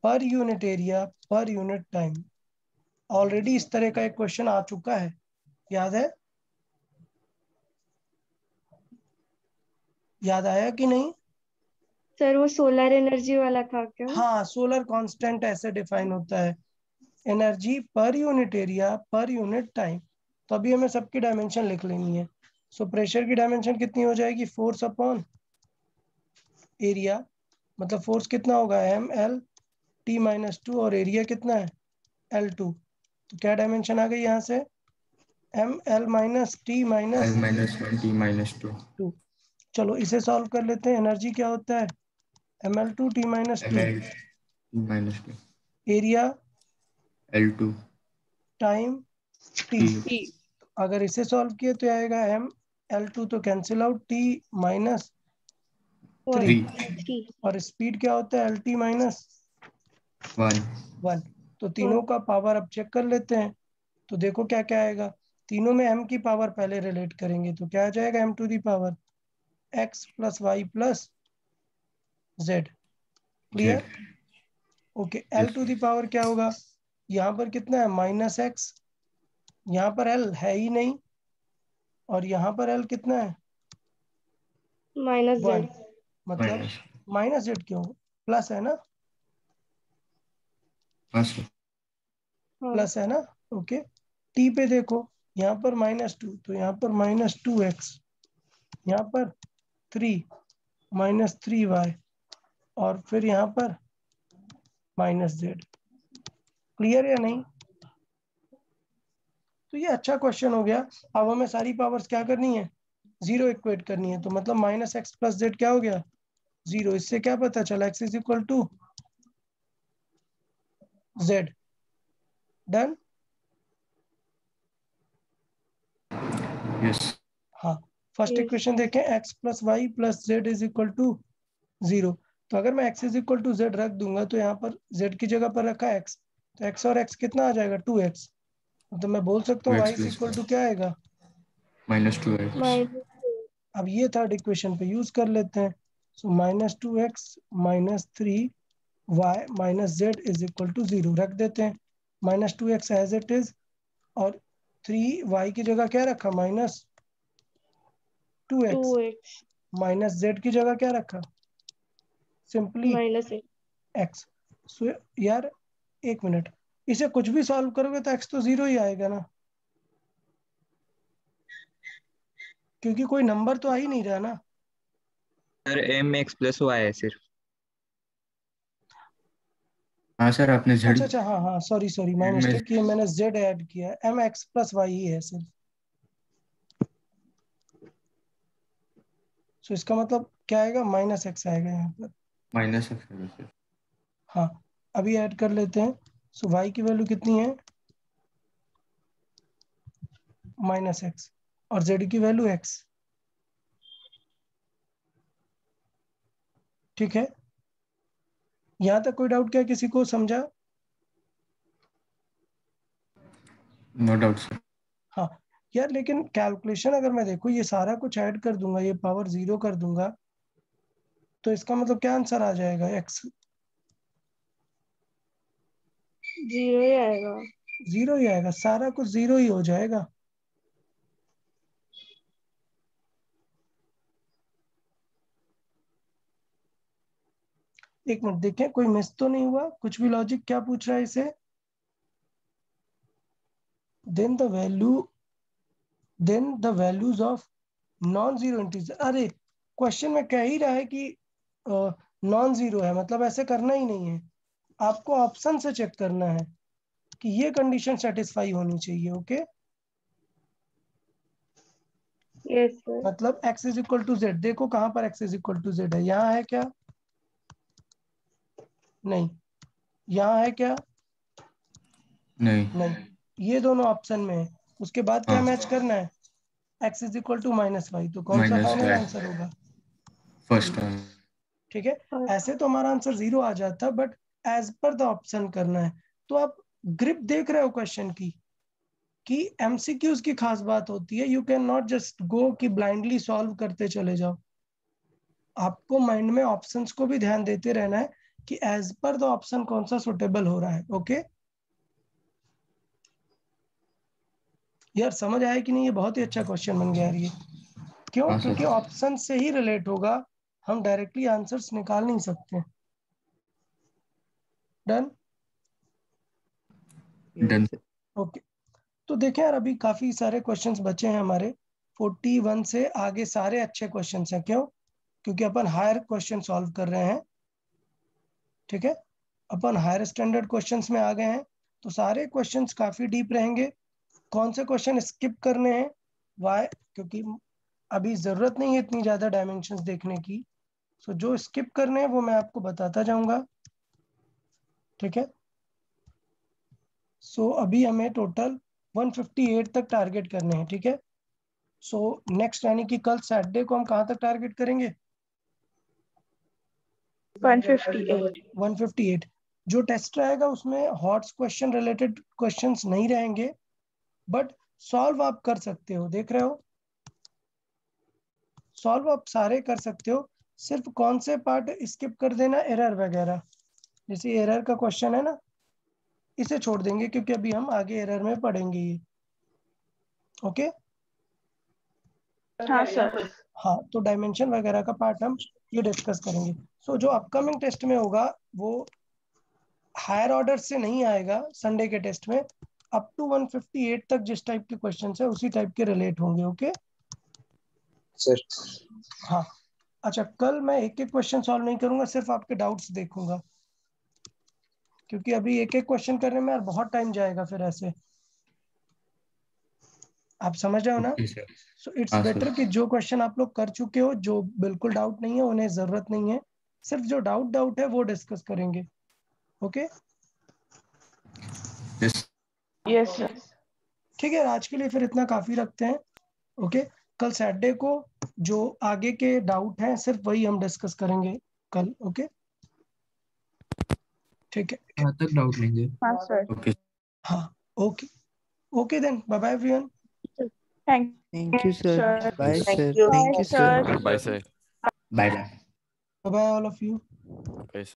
per unit area per unit time. Already इस तरह का एक क्वेश्चन आ चुका है, याद है? याद आया कि नहीं? सर वो सोलर एनर्जी वाला था क्या? हाँ, सोलर कांस्टेंट ऐसे डिफाइन होता है, energy per unit area per unit time. तो अभी हमें सबकी डायमेंशन लिख लेनी है। सो प्रेशर की डायमेंशन कितनी हो जाएगी, फोर्स अपॉन एरिया। मतलब फोर्स कितना होगा, ml t -2 और एरिया कितना है, l2। तो क्या डायमेंशन आ गई यहाँ से, ml -t L -1 T -2. 2। चलो इसे सॉल्व कर लेते हैं। एनर्जी क्या होता है, ml2 t -2, ML T -2. Area L2 time t। T. अगर इसे सॉल्व किए तो आएगा ml2 तो कैंसिल आउट, t -3 3. और स्पीड क्या होता है, lt 1. -1। तो तीनों का पावर अब चेक कर लेते हैं। तो देखो क्या क्या आएगा, तीनों में m की पावर पहले रिलेट करेंगे तो क्या आ जाएगा, m to the power x plus Y plus z। Clear? Z. Okay, l to the power क्या होगा, यहाँ पर कितना है, -x, यहाँ पर l है ही नहीं, और यहाँ पर l कितना है, -z। 1। मतलब Minus. -z क्यों, प्लस है ना, हाँ सर. हाँ। प्लस है ना। ओके, t पे देखो, यहाँ पर -2 तो यहाँ पर -2x, यहाँ पर 3 -3y और फिर यहाँ पर -z। क्लियर या नहीं? तो ये अच्छा क्वेश्चन हो गया। अब हमें सारी पावर्स क्या करनी है, 0 इक्वेट करनी है। तो मतलब -x प्लस z क्या हो गया, 0। इससे क्या पता चला, x is equal to z। Done? Yes. हाँ, फर्स्ट Yes. इक्वेशन देखें, x plus Y plus z is equal to 0। तो अगर मैं x is equal to z रख दूंगा तो यहाँ पर z की जगह पर रखा x, तो x और x कितना आ जाएगा, 2x। तो मैं बोल सकता हूँ y 2x is plus equal to क्या आएगा, -2x. -2. अब ये थर्ड इक्वेशन पे यूज कर लेते हैं। So -2x -3y -z is equal to 0 रख देते हैं। -2x एज इट इज और 3y की जगह क्या रखा, -2x, 2x -z की जगह क्या रखा, सिंपली -8. x। सो यार एक मिनट, इसे कुछ भी सॉल्व करोगे तो x तो 0 ही आएगा ना, क्योंकि कोई नंबर तो आ ही नहीं रहा ना। सर mx प्लस y है सिर्फ. हाँ सर, आपने Z. अच्छा, हाँ हाँ, सॉरी माय में मिस्टेक किया, मैंने z ऐड किया है, mx प्लस y ही है सिर्फ। सो इसका मतलब क्या आएगा, -x आएगा यहाँ पर। -x है सर. हाँ, अभी ऐड कर लेते हैं। सो y की वैल्यू कितनी है, माइनस एक्स और z की वैल्यू x। ठीक है, यहां तक कोई डाउट क्या किसी को? समझा? No doubt sir. हाँ यार, लेकिन कैलकुलेशन अगर मैं देखूँ ये सारा कुछ ऐड कर दूंगा, ये पावर 0 कर दूंगा, तो इसका मतलब क्या आंसर आ जाएगा? x 0 ही आएगा। 0 ही आएगा, सारा कुछ 0 ही हो जाएगा। एक मिनट देखें, कोई मिस तो नहीं हुआ? कुछ भी लॉजिक? क्या पूछ रहा है इसे? Then the values of non zero integer. अरे क्वेश्चन में कह ही रहा है कि नॉन जीरो है, मतलब ऐसे करना ही नहीं है, आपको ऑप्शन से चेक करना है कि ये कंडीशन सेटिस्फाई होनी चाहिए। Okay, yes sir. मतलब x is equal to Z. देखो कहां पर x is equal to Z है, यहाँ है क्या? नहीं। यहाँ है क्या? नहीं। नहीं। ये दोनों ऑप्शन में है। उसके बाद क्या हाँ। मैच करना है? x is equal to minus Y. तो कौन सा माइनस फाइनल वाई आंसर होगा? फर्स्ट। ठीक है, ऐसे तो हमारा आंसर 0 आ जाता, but as per the option करना है। तो आप ग्रिप देख रहे हो क्वेश्चन की, कि एमसीक्यूज की खास बात होती है, you can not just go कि ब्लाइंडली सॉल्व करते चले जाओ। आपको माइंड में ऑप्शंस को भी ध्यान देते रहना है कि एज पर द ऑप्शन कौन सा सुटेबल हो रहा है। ओके यार, समझ आया कि नहीं? ये बहुत ही अच्छा क्वेश्चन बन गया यार ये। क्यों? हाँ क्योंकि सर। ऑप्शन से ही रिलेट होगा, हम डायरेक्टली आंसर्स निकाल नहीं सकते। डन? डन। ओके, तो देखें यार, अभी काफी सारे क्वेश्चंस बचे हैं हमारे। 41 से आगे सारे अच्छे क्वेश्चंस हैं। क्यों? क्योंकि अपन हायर क्वेश्चन सॉल्व कर रहे हैं। ठीक है, अपन हायर स्टैंडर्ड क्वेश्चंस में आ गए हैं, तो सारे क्वेश्चंस काफी डीप रहेंगे। कौन से क्वेश्चन स्किप करने हैं? वाई? क्योंकि अभी जरूरत नहीं है इतनी ज्यादा डायमेंशंस देखने की। सो जो स्किप करने हैं वो मैं आपको बताता जाऊंगा। ठीक है, सो अभी हमें टोटल 158 तक टारगेट करने हैं। ठीक है, सो नेक्स्ट यानी कि कल सैटरडे को हम कहाँ तक टारगेट करेंगे? 158। 158। जो टेस्ट रहेगा उसमें हॉट्स क्वेश्चन रिलेटेड क्वेश्चंस नहीं रहेंगे, बट सॉल्व आप कर सकते हो। देख रहे हो, सॉल्व आप सारे कर सकते हो। सिर्फ कौन से पार्ट स्किप कर देना, एरर वगैरह। जैसे एरर का क्वेश्चन है ना, इसे छोड़ देंगे क्योंकि अभी हम आगे एरर में पढ़ेंगे ये। ओके हाँ सर। हाँ, तो डायमेंशन वगैरह का पार्ट हम ये डिस्कस करेंगे। सो जो अपकमिंग टेस्ट में होगा वो हायर ऑर्डर से नहीं आएगा। संडे के टेस्ट में अप टू 158 तक जिस टाइप के क्वेश्चन है उसी टाइप के रिलेट होंगे। Okay sir. हाँ, अच्छा, कल मैं एक एक क्वेश्चन सॉल्व नहीं करूंगा, सिर्फ आपके डाउट्स देखूंगा, क्योंकि अभी एक एक क्वेश्चन करने में यार बहुत टाइम जाएगा फिर ऐसे। आप समझ रहे हो ना? Okay sir. सो इट्स हाँ बेटर सर। कि जो क्वेश्चन आप लोग कर चुके हो, जो बिल्कुल डाउट नहीं है, उन्हें जरूरत नहीं है। सिर्फ जो डाउट है वो डिस्कस करेंगे। Okay yes. Yes sir. ठीक है, आज के लिए फिर इतना काफी रखते हैं। ओके, कल सैटरडे को जो आगे के डाउट हैं सिर्फ वही हम डिस्कस करेंगे कल। ओके ठीक है, कहाँ तक डाउट लेंगे? हाँ सर। ओके। हाँ okay. Okay then, bye bye everyone. Thank Thank you, sir. Sir. Bye, Thank sir. you. Thank you, sir. Sir. Bye, sir. Bye bye. Bye bye all of you. Bye, sir.